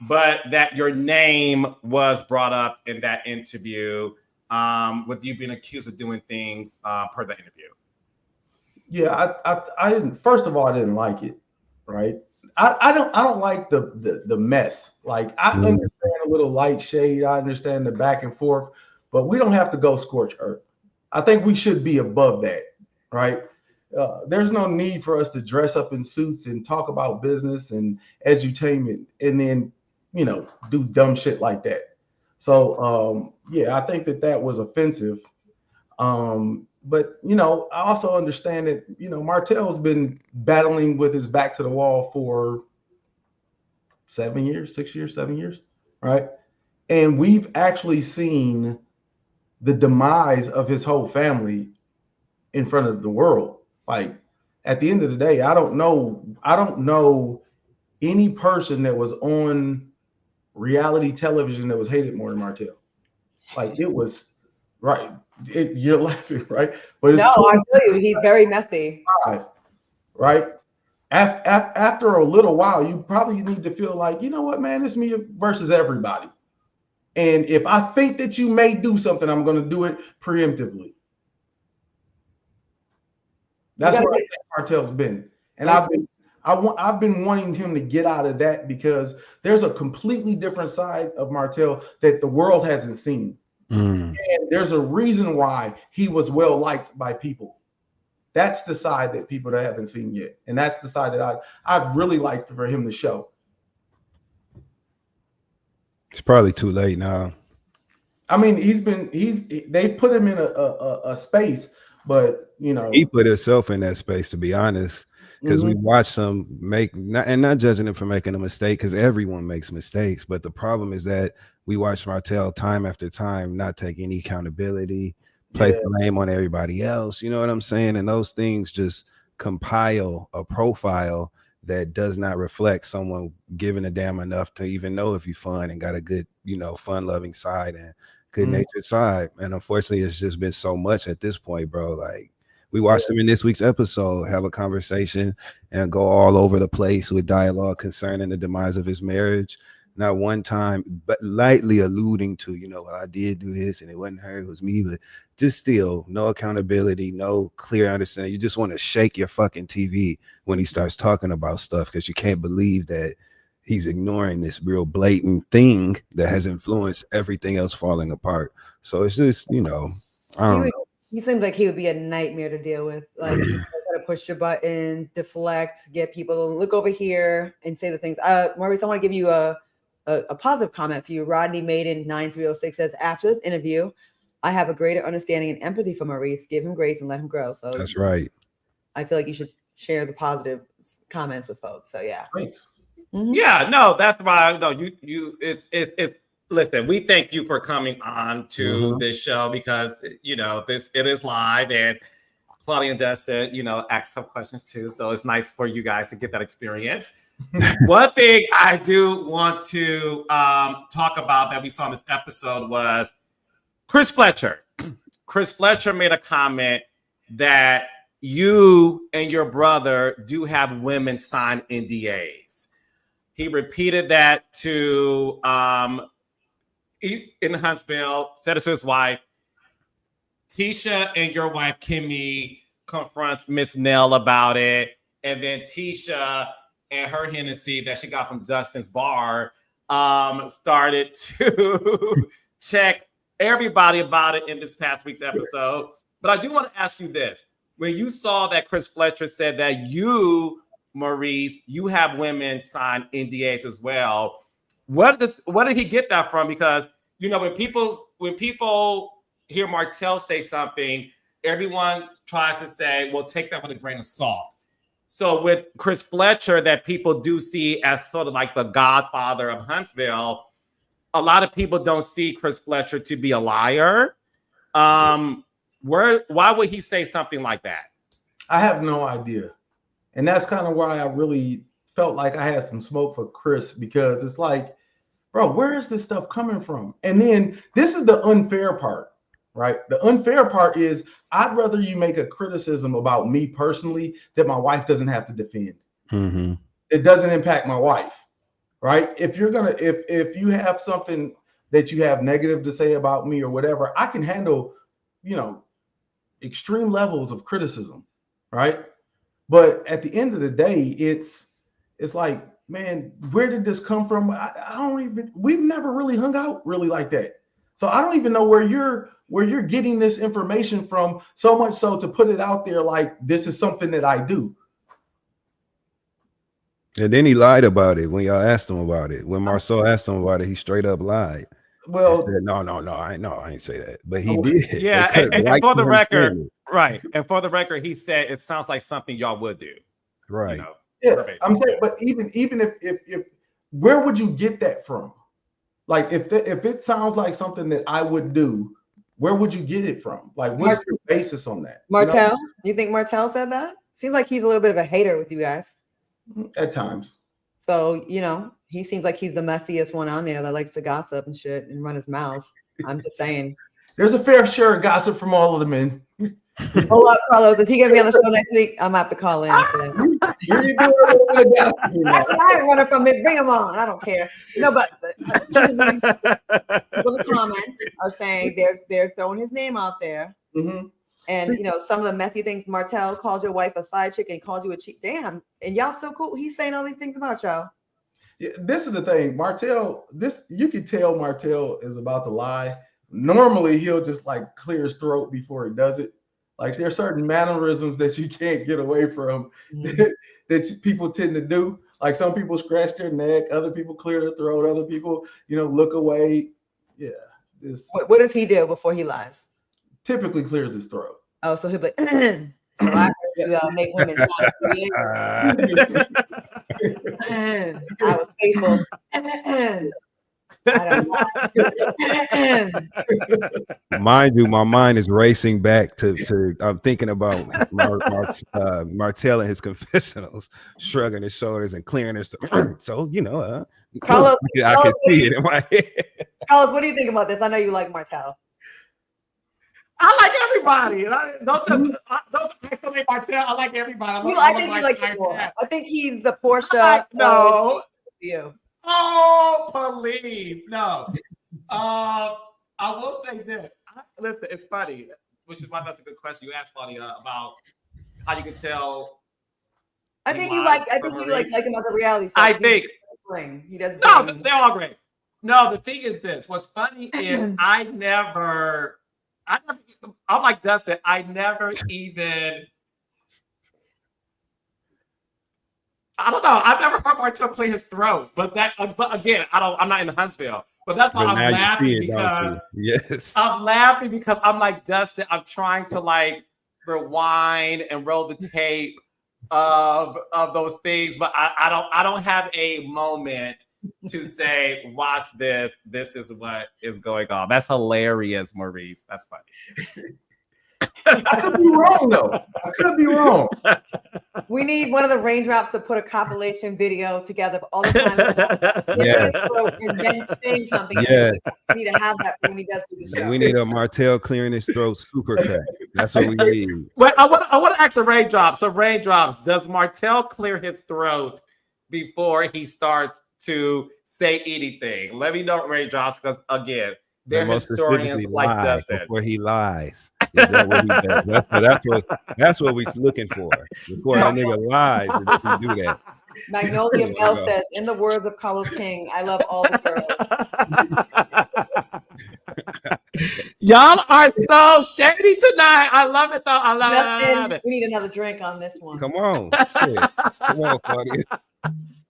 but that your name was brought up in that interview, with you being accused of doing things per the interview? Yeah, I didn't. First of all, I didn't like it. Right. I don't like the mess. Like, I understand a little light shade. I understand the back and forth, but we don't have to go scorch earth. I think we should be above that. Right. There's no need for us to dress up in suits and talk about business and edutainment and then, do dumb shit like that. So, yeah, I think that was offensive. But I also understand that Martell's been battling with his back to the wall for 7 years, 6 years, 7 years, right? And we've actually seen the demise of his whole family in front of the world. Like, at the end of the day, I don't know any person that was on reality television that was hated more than Martell. Like, it was right. You're laughing, right? But it's no, I feel you. He's very messy. Right? After a little while, you probably need to feel like, you know what, man, it's me versus everybody. And if I think that you may do something, I'm going to do it preemptively. That's where I think Martell's been. And I've been wanting him to get out of that, because there's a completely different side of Martell that the world hasn't seen. And there's a reason why he was well liked by people. That's the side that people that haven't seen yet, and that's the side that I'd really like for him to show. It's probably too late now. I mean, they put him in a space, but he put himself in that space, to be honest. Because we watched him not judging him for making a mistake, because everyone makes mistakes. But the problem is that we watch Martell time after time not take any accountability, place the blame on everybody else. You know what I'm saying? And those things just compile a profile that does not reflect someone giving a damn enough to even know if you're fun and got a good, fun-loving side and good-natured side. And unfortunately, it's just been so much at this point, bro. Like, we watched him in this week's episode have a conversation and go all over the place with dialogue concerning the demise of his marriage. Not one time, but lightly alluding to, well, I did do this and it wasn't her, it was me. But just still, no accountability, no clear understanding. You just want to shake your fucking TV when he starts talking about stuff, because you can't believe that he's ignoring this real blatant thing that has influenced everything else falling apart. So it's just, I don't know. He seems like he would be a nightmare to deal with. Like, you gotta push your buttons, deflect, get people to look over here and say the things. Maurice, I want to give you a positive comment for you. Rodney Maiden 9306 says, after this interview, I have a greater understanding and empathy for Maurice. Give him grace and let him grow. So that's right. I feel like you should share the positive comments with folks. So yeah. Great. Yeah, no, that's why. No, it's listen, we thank you for coming on to this show, because it is live, and Claudia and Dustin, ask tough questions too. So it's nice for you guys to get that experience. One thing I do want to talk about that we saw in this episode was Chris Fletcher. Chris Fletcher made a comment that you and your brother do have women sign NDAs. He repeated that to in Huntsville, said it to his wife. Keyshia and your wife Kimmy confronts Miss Nell about it, and then Keyshia and her Hennessy that she got from Dustin's bar started to check everybody about it in this past week's episode. But I do want to ask you this: when you saw that Chris Fletcher said that you, Maurice, you have women sign NDAs as well, where did he get that from? Because when people hear Martell say something, everyone tries to say, well, take that with a grain of salt. So with Chris Fletcher, that people do see as sort of like the godfather of Huntsville, a lot of people don't see Chris Fletcher to be a liar. Why would he say something like that? I have no idea. And that's kind of why I really felt like I had some smoke for Chris, because it's like, bro, where is this stuff coming from? And then this is the unfair part, right? The unfair part is I'd rather you make a criticism about me personally that my wife doesn't have to defend. Mm-hmm. It doesn't impact my wife, right? If you're gonna, if you have something that you have negative to say about me or whatever, I can handle, extreme levels of criticism, right? But at the end of the day, it's like, man, where did this come from? We've never really hung out really like that. So I don't even know where you're getting this information from, so much so to put it out there like this is something that I do. And then he lied about it when y'all asked him about it. When Marcel asked him about it, he straight up lied. Well, he said, no, I ain't say that, but he did. Yeah, and for the record, right? And for the record, he said it sounds like something y'all would do, right? Yeah, I'm saying, but even if where would you get that from? Like, if it sounds like something that I would do, where would you get it from? Like, what's your basis on that? Martell, you think Martell said that? Seems like he's a little bit of a hater with you guys. At times. So, he seems like he's the messiest one on there that likes to gossip and shit and run his mouth. I'm just saying. There's a fair share of gossip from all of the men. Hold up, Carlos. Is he going to be on the show next week? I'm going to have to call in after that. That's why I'm running from it. Bring him on. I don't care. No, but the comments are saying they're throwing his name out there. Mm-hmm. And some of the messy things. Martell calls your wife a side chick and calls you a cheat. Damn, and y'all so cool. He's saying all these things about y'all. Yeah, this is the thing, Martell. You can tell Martell is about to lie. Normally, he'll just like clear his throat before he does it. Like there's certain mannerisms that you can't get away from that people tend to do. Like some people scratch their neck, other people clear their throat, other people, look away. Yeah, What does he do before he lies? Typically clears his throat. Oh, so he'll be so I heard you make women I was faithful. Mind you, my mind is racing back to I'm thinking about Martell and his confessionals, shrugging his shoulders and clearing his so Carlos, I can see it in my head. Carlos, what do you think about this? I know you like Martell. I like everybody. Don't isolate Martell. I like everybody. I think you like him more. I think he's the Portia. No. You. Oh, please. No. I will say this. Listen, it's funny, which is why that's a good question. You asked, Claudia, about how you can tell. I think you like him as a reality star. I think. He doesn't. No, they're all great. No, the thing is this. What's funny is I'm like Dustin. I never even. I don't know. I've never heard Martell clear his throat, but again, I'm not in Huntsville. But that's why I'm laughing because I'm laughing because I'm like Dustin. I'm trying to like rewind and roll the tape of those things, but I don't have a moment to say, watch this. This is what is going on. That's hilarious, Maurice. That's funny. I could be wrong though. I could be wrong. We need one of the raindrops to put a compilation video together of all the time and then saying something. Yeah. We need to have that when he does do the show. We need a Martell clearing his throat super cut. That's what we need. But I want to ask a raindrop. So raindrops, does Martell clear his throat before he starts to say anything? Let me know, raindrops, because again, they're historians like Dustin. Before he lies. Is that what he does? That's what we're looking for. Before that nigga lies, does he do that? Magnolia Bell says, in the words of Carlos King, I love all the girls. Y'all are so shady tonight. I love it though. I love it. We need another drink on this one. Come on. Come on, Claudia.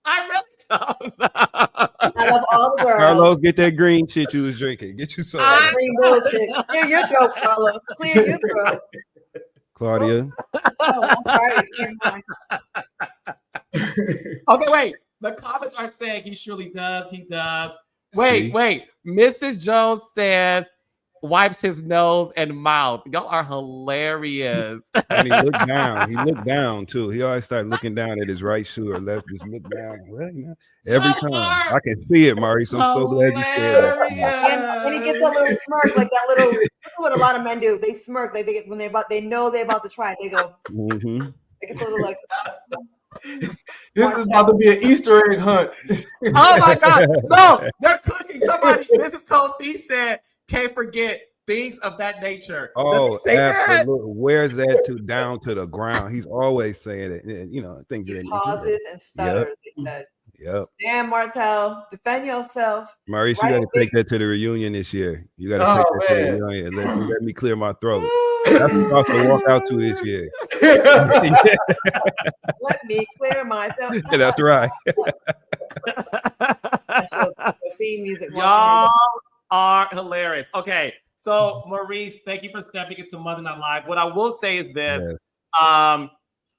I really don't know. I love all the girls. Carlos, get that green shit you was drinking. Get you some. Green bullshit. Clear your throat, Carlos. Clear your throat. Claudia. Oh, I'm sorry. Okay, wait. The comments are saying he surely does. He does. Wait. Mrs. Jones says, wipes his nose and mouth. Y'all are hilarious. And he looked down. He looked down too. He always started looking down at his right shoe or left. Just look down. Well, you know, every time I can see it, Maurice. I'm so glad you said that. And he gets a little smirk, like that little. That's what a lot of men do. They smirk. Like when they know they're about to try it. They go. Mm-hmm. It gets a little like. This is about to be an Easter egg hunt. Oh my God. No, they're cooking. Somebody, Mrs. Kofi said, can't forget things of that nature. Oh, absolutely. That? Where's that to down to the ground? He's always saying it. You know, things He that pauses and stutters. Yep. Damn, Martell, defend yourself. Maurice, you got to take that to the reunion this year. You got to take that to the reunion. Let me clear my throat. That's what to walk out to this year. Let me clear myself. That's right. That's your theme music. Y'all are hilarious. Okay, so Maurice, thank you for stepping into Mother Night Live. What I will say is this: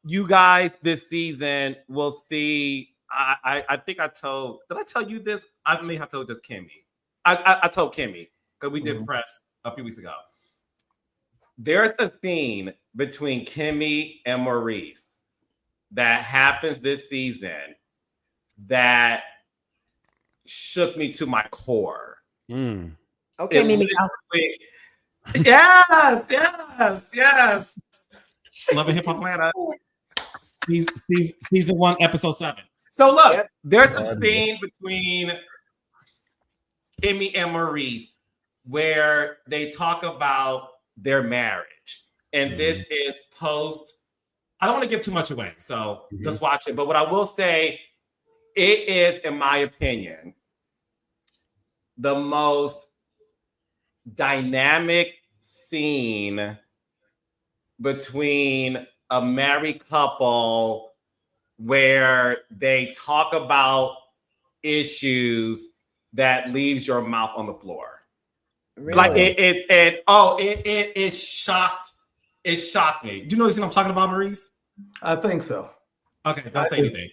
you guys this season will see. I think I told. Did I tell you this? I may have told this Kimmy. I told Kimmy because we did press a few weeks ago. There's a scene between Kimmy and Maurice that happens this season that shook me to my core. Okay, Mimi. Yes. Love and Hip Hop Atlanta. Season 1, episode 7. So look, there's a scene between Kimmy and Maurice where they talk about their marriage. And this is post, I don't want to give too much away, so just watch it. But what I will say, it is, in my opinion, the most dynamic scene between a married couple where they talk about issues that leaves your mouth on the floor. Really? Like it shocked me. Do you know what I'm talking about, Maurice? I think so. Okay, don't say anything.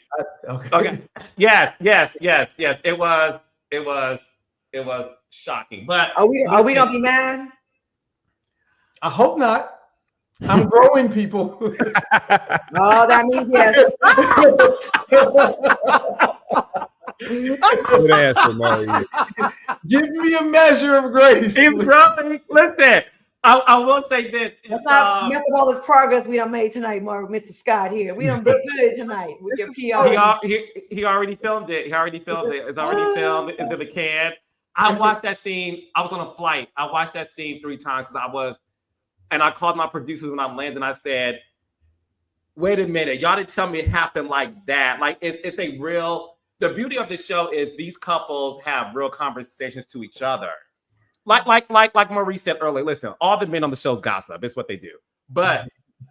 Okay. Yes. It was shocking. But are we gonna be mad? I hope not. I'm growing, people. Oh, that means yes. Good answer, Maurice. Give me a measure of grace. He's growing. Listen, I will say this. Let's not mess up all this progress we done made tonight, Mr. Scott here. We done did good tonight with your PR. He already filmed it. It's already filmed. It's in the can. I watched that scene. I was on a flight. I watched that scene 3 times because I called my producers when I'm landing. I said, wait a minute. Y'all didn't tell me it happened like that. Like it's a real, the beauty of this show is these couples have real conversations to each other. Like Maurice said earlier, listen, all the men on the show's gossip. It's what they do. But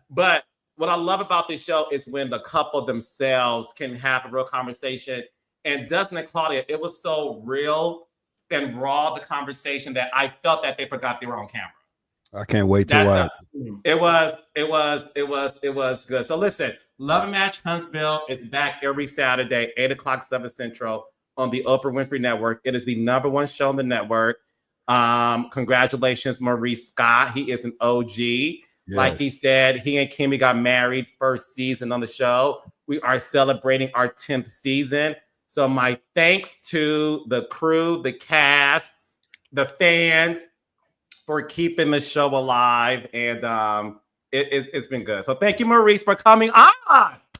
what I love about this show is when the couple themselves can have a real conversation. And Dustin and Claudia, it was so real and raw, the conversation, that I felt that they forgot they were on camera. I can't wait to watch. It was good. So listen, Love and Match Huntsville is back every Saturday, 8:00, 7 Central on the Oprah Winfrey Network. It is the #1 show on the network. Congratulations, Maurice Scott. He is an OG. Yes. Like he said, he and Kimmy got married first season on the show. We are celebrating our 10th season. So my thanks to the crew, the cast, the fans, for keeping the show alive, and it's been good. So thank you, Maurice, for coming on.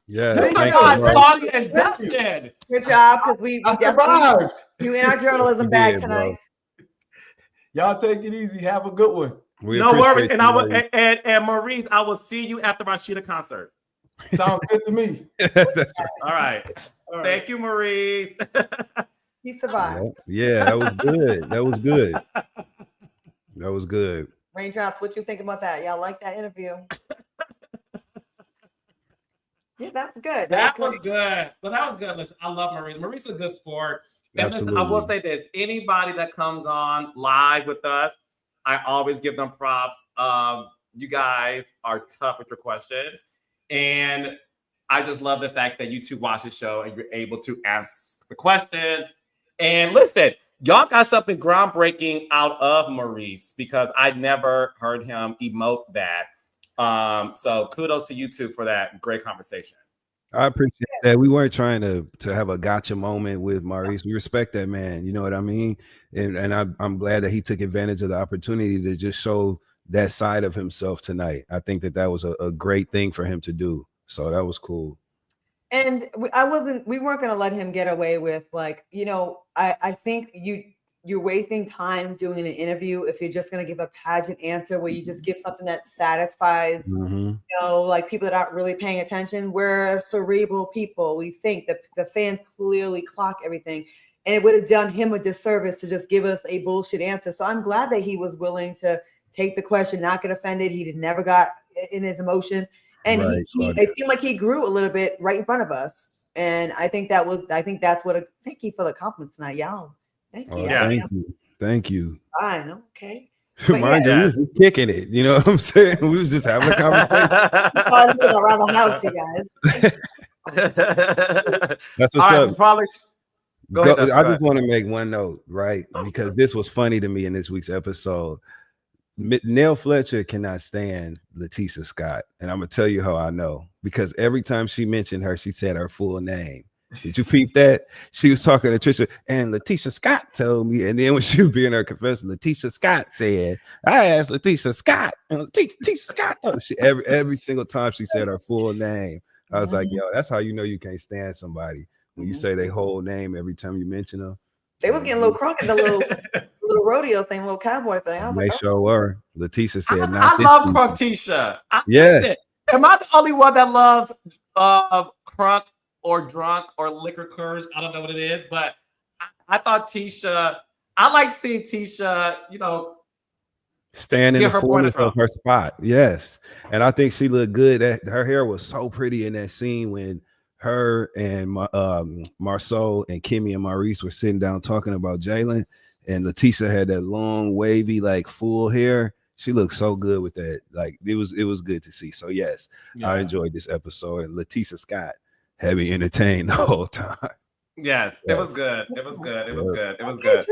Yeah, thank you, Claudia and Dustin. Good job, because we survived. You in our journalism bag tonight. Y'all take it easy. Have a good one. No worries. And and Maurice, I will see you at the Rasheeda concert. Sounds good to me. All right. Thank you, Maurice. He survived. Yeah, that was good. That was good. Raindrops, what you think about that? Y'all like that interview? Yeah, that was good. That was good. Well, that was good. Listen, I love Maurice. Maurice is a good sport. And listen, I will say this: anybody that comes on live with us, I always give them props. You guys are tough with your questions, and I just love the fact that you two watch the show and you're able to ask the questions. And listen, Y'all got something groundbreaking out of Maurice because I never heard him emote that. So kudos to you two for that great conversation. I appreciate that. We weren't trying to have a gotcha moment with Maurice. We respect that man. You know what I mean? And I'm glad that he took advantage of the opportunity to just show that side of himself tonight. I think that was a great thing for him to do. So that was cool. And we weren't going to let him get away with like, I think you're wasting time doing an interview if you're just going to give a pageant answer where you just give something that satisfies, like people that aren't really paying attention. We're cerebral people. We think that the fans clearly clock everything, and it would have done him a disservice to just give us a bullshit answer. So I'm glad that he was willing to take the question, not get offended. He never got in his emotions. And it seemed like he grew a little bit right in front of us. And I think that's thank you for the compliments tonight, y'all. Thank you. Yes. Thank you. Fine. Okay. Mind you, we was just kicking it. You know what I'm saying? We was just having a conversation. Around the house, you guys. That's what's up. Probably go ahead, I just want to make one note, right? Because this was funny to me in this week's episode. Nell Fletcher cannot stand Letitia Scott, and I'm gonna tell you how I know, because every time she mentioned her, she said her full name. Did you peep that? She was talking to Trisha, and Letitia Scott told me, and then when she was being her confession, Letitia Scott said, I asked Letitia Scott, and Letitia Scott. Every single time she said her full name, I was like, yo, that's how you know you can't stand somebody, when you say their whole name every time you mention them. They was getting a little crunk in the little rodeo thing, little cowboy thing. I was they like, sure were. Letitia said, I love Crunk-tisha. Yes. Am I the only one that loves crunk or drunk or liquor courage? I don't know what it is, but I thought Tisha, I like seeing Tisha, stand in the fullness of her spot. Yes. And I think she looked good. Her hair was so pretty in that scene when her and Marceau and Kimmy and Maurice were sitting down talking about Jalen, and Letitia had that long, wavy, like full hair. She looked so good with that. Like it was good to see. So yes, I enjoyed this episode, and Letitia Scott had me entertained the whole time. Yes, it was good. It was good. It was good. It was good.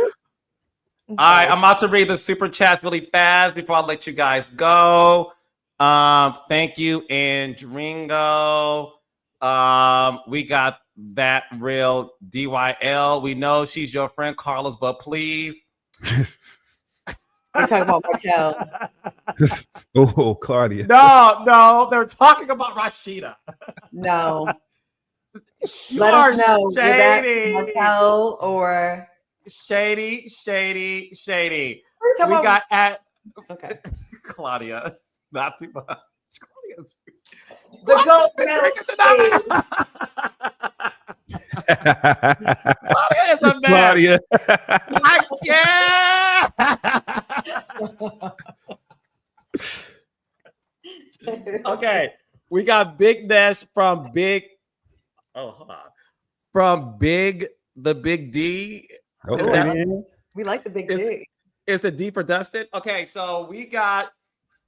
All right, I'm about to read the super chats really fast before I let you guys go. Thank you, Andringo. We got that real DYL. We know she's your friend, Carlos, but please. We're talking about Martell. Oh, Claudia. No, they're talking about Rasheeda. No. Let us know. Shady. Martell or shady. We got at Claudia. Not too much. The goat medal shade. Claudia is a mess. Claudia. Okay, we got Big Nash from Big. Oh, hold on. From the Big D. Okay. We like the Big D. Is the D for Dustin? Okay, so we got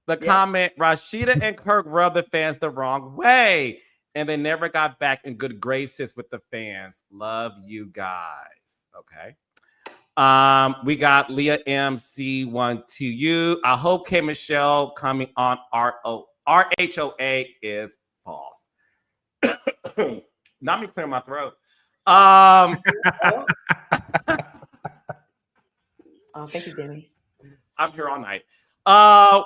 the comment, Rasheeda and Kirk rubbed the fans the wrong way, and they never got back in good graces with the fans. Love you guys. Okay. We got Leah MC12U. I hope K Michelle coming on RHOA is false. Not me clearing my throat. Oh, thank you, Danny. I'm here all night.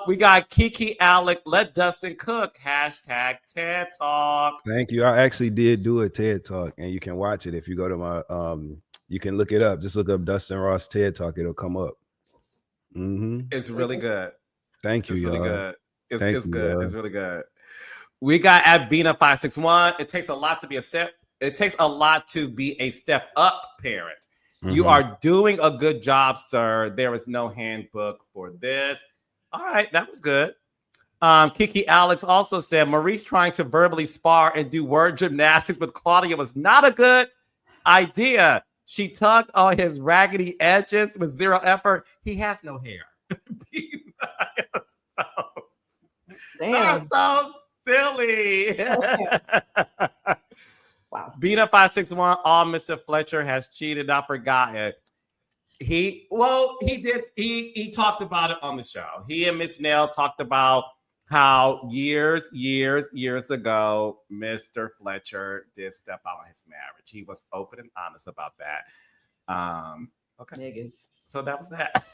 We got Kiki Alec. Let Dustin cook. Hashtag TED Talk. Thank you. I actually did do a TED Talk, and you can watch it if you go to my. You can look it up. Just look up Dustin Ross TED Talk. It'll come up. It's really good. Thank you. It's really good. It's good. Y'all. It's really good. We got at Bina561. It takes a lot to be a step. It takes a lot to be a step up parent. You are doing a good job, sir. There is no handbook for this. All right, that was good. Kiki Alex also said Maurice trying to verbally spar and do word gymnastics with Claudia was not a good idea. She tugged on his raggedy edges with zero effort. He has no hair. They're so silly. Wow. Bina561, all Mr. Fletcher has cheated. I forgot it. He did. He talked about it on the show. He and Miss Nell talked about how years ago, Mr. Fletcher did step out on his marriage. He was open and honest about that. Okay. Niggas. So that was that.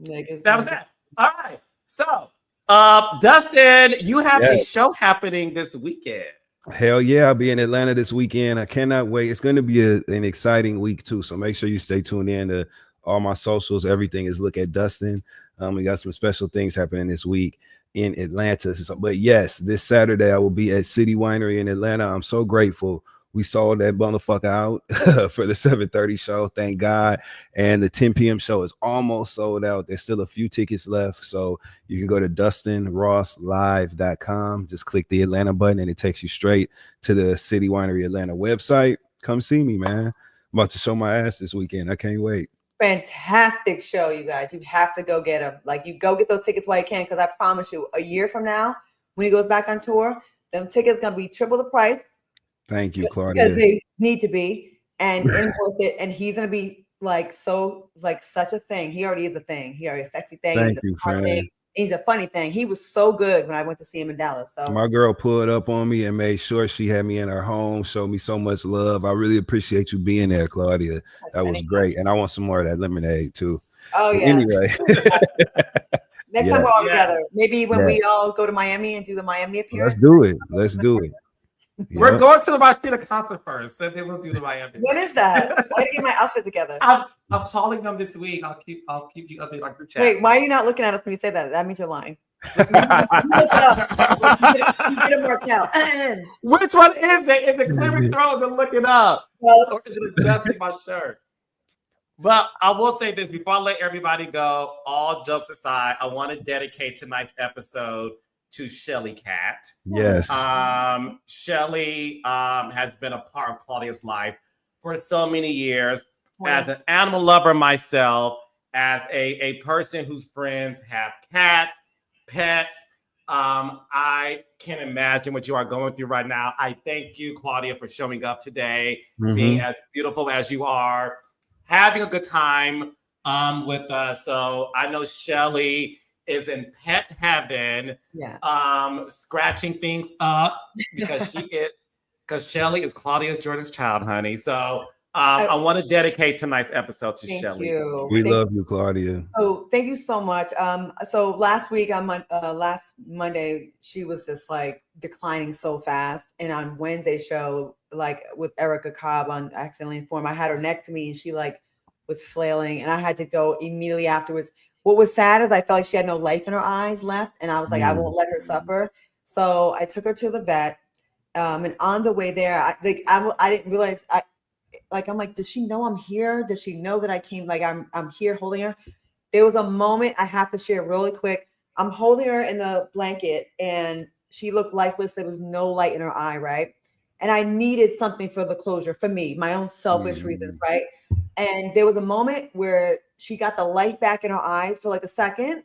Niggas. That was that. All right. So, Dustin, you have a show happening this weekend. Hell yeah, I'll be in Atlanta this weekend. I cannot wait. It's going to be an exciting week too. So make sure you stay tuned in to all my socials. Everything is Look at Dustin. We got some special things happening this week in Atlanta. But yes, this Saturday I will be at City Winery in Atlanta. I'm so grateful. We sold that motherfucker out for the 7:30 show. Thank God. And the 10 p.m. show is almost sold out. There's still a few tickets left. So you can go to DustinRossLive.com. Just click the Atlanta button and it takes you straight to the City Winery Atlanta website. Come see me, man. I'm about to show my ass this weekend. I can't wait. Fantastic show, you guys. You have to go get them. Like, you go get those tickets while you can, because I promise you, a year from now, when he goes back on tour, them tickets going to be triple the price. Thank you, Claudia. Because they need to be, and worth it. And he's gonna be like such a thing. He already is a thing. He already is a sexy thing. Thank you, friend. He's a funny thing. He was so good when I went to see him in Dallas. So my girl pulled up on me and made sure she had me in her home, showed me so much love. I really appreciate you being there, Claudia. That was great. And I want some more of that lemonade too. Oh yeah. Anyway. Next time we're all together. Maybe when we all go to Miami and do the Miami appearance. Let's do it. We're going to the Rasheeda concert first, then we'll do the Miami. When is that? I gotta get my outfit together. I'm calling them this week. I'll keep you updated on group chat. Wait, why are you not looking at us when you say that? That means you're lying. You get a Martell. Which one is it? Is it clearing throws and looking up? Or is it adjusting my shirt? But I will say this before I let everybody go, all jokes aside, I want to dedicate tonight's episode to Shelly Cat. Yes. Shelly has been a part of Claudia's life for so many years. As an animal lover myself, as a person whose friends have cats, pets, I can imagine what you are going through right now. I thank you, Claudia, for showing up today, being as beautiful as you are, having a good time with us. So I know Shelly is in pet heaven, scratching things up because Shelly is Claudia Jordan's child, honey. So I want to dedicate tonight's episode to Shelly. We love you, Claudia. Oh, thank you so much. So last week last Monday, she was just like declining so fast. And on Wednesday show, like with Erica Cobb on Accidentally Informed, I had her next to me and she like was flailing and I had to go immediately afterwards. What was sad is I felt like she had no life in her eyes left. And I was like, I won't let her suffer. So I took her to the vet. And on the way there, I didn't realize, I'm like, does she know I'm here? Does she know that I came? Like I'm here holding her. There was a moment I have to share really quick. I'm holding her in the blanket and she looked lifeless. There was no light in her eye, right? And I needed something for the closure for me, my own selfish reasons, right? And there was a moment where she got the light back in her eyes for like a second.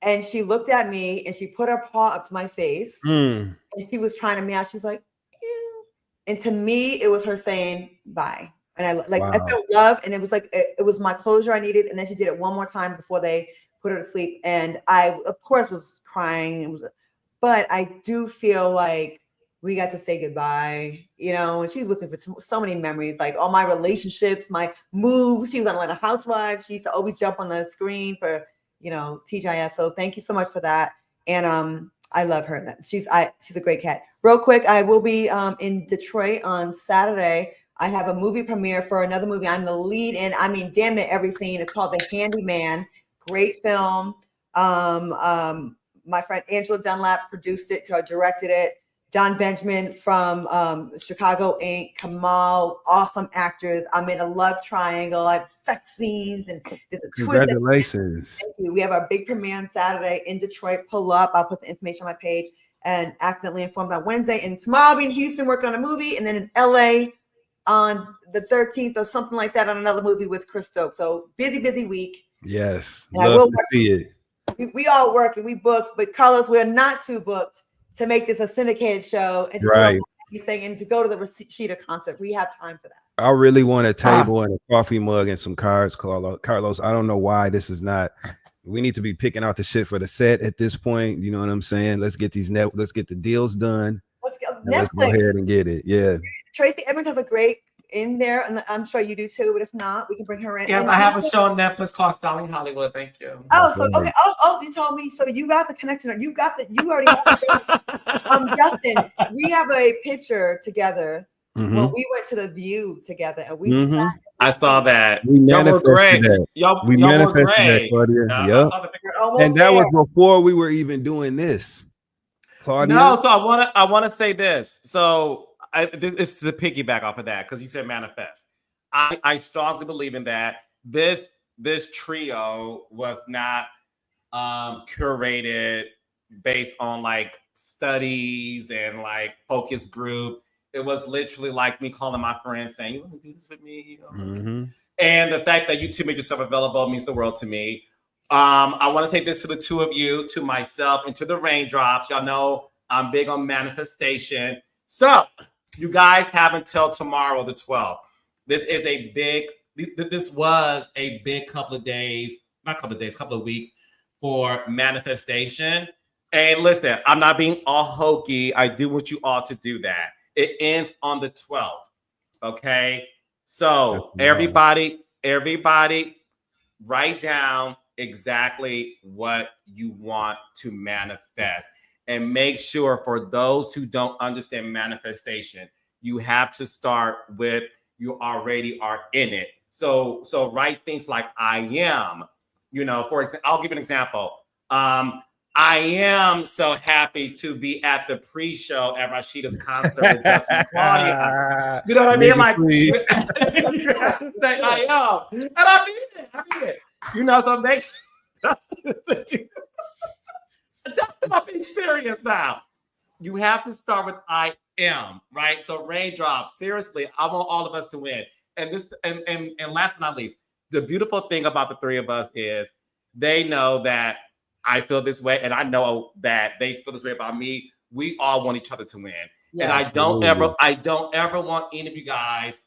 And she looked at me and she put her paw up to my face. And she was trying to meow. She was like, ew. And to me, it was her saying bye. And I felt love. And it was like, it was my closure I needed. And then she did it one more time before they put her to sleep. And I, of course, was crying. But I do feel like we got to say goodbye, and she's looking for so many memories, like all my relationships, my moves. She was on Atlanta Housewives. She used to always jump on the screen for, TGIF. So thank you so much for that. And I love her. She's a great cat. Real quick, I will be in Detroit on Saturday. I have a movie premiere for another movie. I'm the lead in. I mean, damn it, every scene. It's called The Handyman. Great film. My friend Angela Dunlap produced it, directed it. Don Benjamin from Chicago Inc., Kamal, awesome actors. I'm in a love triangle. I have sex scenes and there's a twist. Congratulations. Thank you. We have our big premiere on Saturday in Detroit. Pull up. I'll put the information on my page. And Accidentally Informed on Wednesday. And tomorrow I'll be in Houston working on a movie. And then in LA on the 13th or something like that on another movie with Chris Stokes. So busy week. Yes. And love to see it. We all work and we booked. But Carlos, we're not too booked to make this a syndicated show and to do everything and to go to the Rasheeda concert. We have time for that. I really want a table and a coffee mug and some cards, Carlos. I don't know why this is not. We need to be picking out the shit for the set at this point. You know what I'm saying? Let's get let's get the deals done. Let's go. Let's go ahead and get it. Yeah. Tracy Edmonds has a great in there, and I'm sure you do too. But if not, we can bring her in. Yeah, I have a show on Netflix called Styling Hollywood. Thank you. Oh, so okay. Oh, you told me. So you got the connection. You already have the show. Justin, we have a picture together. When we went to the View together, and we sat. I saw that. We manifested that. Y'all We were manifested great. that, Claudia. Yeah, Yep. I saw the picture. And that was before we were even doing this. Claudia? No, so I wanna say this. So this is to piggyback off of that because you said manifest. I strongly believe in that. This trio was not curated based on like studies and like focus group. It was literally like me calling my friends saying, "You want to do this with me?" You know? And the fact that you two made yourself available means the world to me. I want to take this to the two of you, to myself, and to the Raindrops. Y'all know I'm big on manifestation. So you guys have until tomorrow, the 12th. This was a big couple of days, couple of weeks for manifestation. And listen, I'm not being all hokey. I do want you all to do that. It ends on the 12th. Okay. So everybody, write down exactly what you want to manifest. And make sure for those who don't understand manifestation, you have to start with you already are in it. So write things like I am, for example, I'll give an example. I am so happy to be at the pre-show at Rasheeda's concert with Dustin and Claudia. You know what I mean? Like, you have to say I am. And I mean it. So make sure I'm being serious now. You have to start with I am, right? So Raindrops, seriously, I want all of us to win. And this, and last but not least, the beautiful thing about the three of us is they know that I feel this way, and I know that they feel this way about me. We all want each other to win. Yeah, and I don't ever want any of you guys,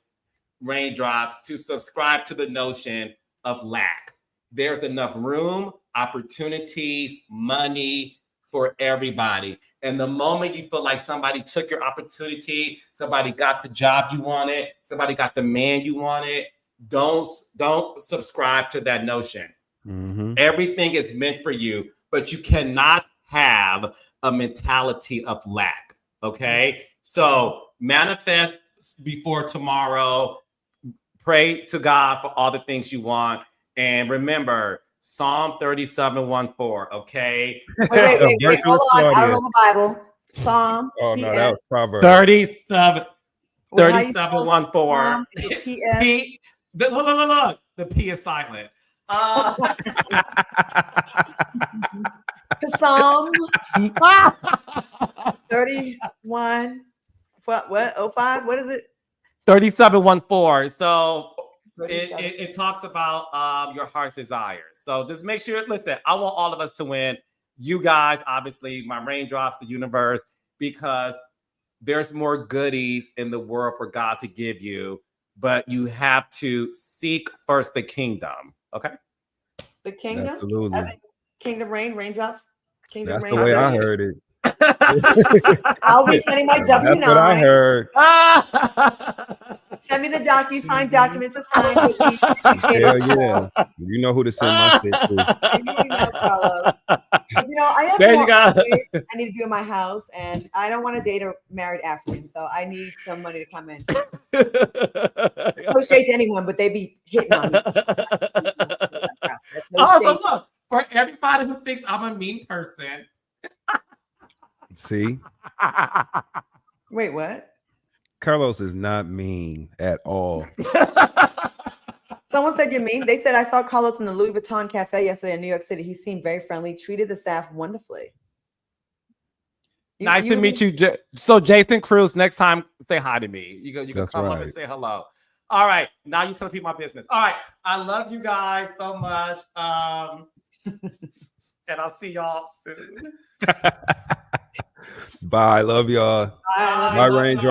Raindrops, to subscribe to the notion of lack. There's enough room, opportunities, money for everybody. And the moment you feel like somebody took your opportunity, somebody got the job you wanted, somebody got the man you wanted, don't subscribe to that notion. Everything is meant for you, but you cannot have a mentality of lack. Okay. So manifest before tomorrow. Pray to God for all the things you want. And remember, Psalm 37:14. Okay. Wait. Hold on. I don't know the Bible. Psalm. Oh, no, that was Proverbs. 37:14. Look. The P is silent. The Psalm 31. What? 05? What is it? 37:14. So it talks about your heart's desires. So just make sure, listen, I want all of us to win. You guys, obviously, my Raindrops, the universe, because there's more goodies in the world for God to give you, but you have to seek first the kingdom. Okay? The kingdom? Absolutely. Kingdom reign, Raindrops. Kingdom That's reign. the way I heard it. I'll be sending my W-9. That's what I heard. Send me the DocuSign document to sign. Hell yeah. You know who to send my shit to. I have there more you go. I need to do in my house, and I don't want to date a married African, so I need some money to come in. No shade to anyone, but they be hitting on me. But look, for everybody who thinks I'm a mean person. See? Wait, what? Carlos is not mean at all. Someone said you're mean. They said I saw Carlos in the Louis Vuitton cafe yesterday in New York City. He seemed very friendly, treated the staff wonderfully. Nice to meet you. So Jason Cruz, next time, say hi to me. You can come up and say hello. All right. Now you tell people my business. All right. I love you guys so much. And I'll see y'all soon. Bye. Love y'all. Bye. Bye, Ranger.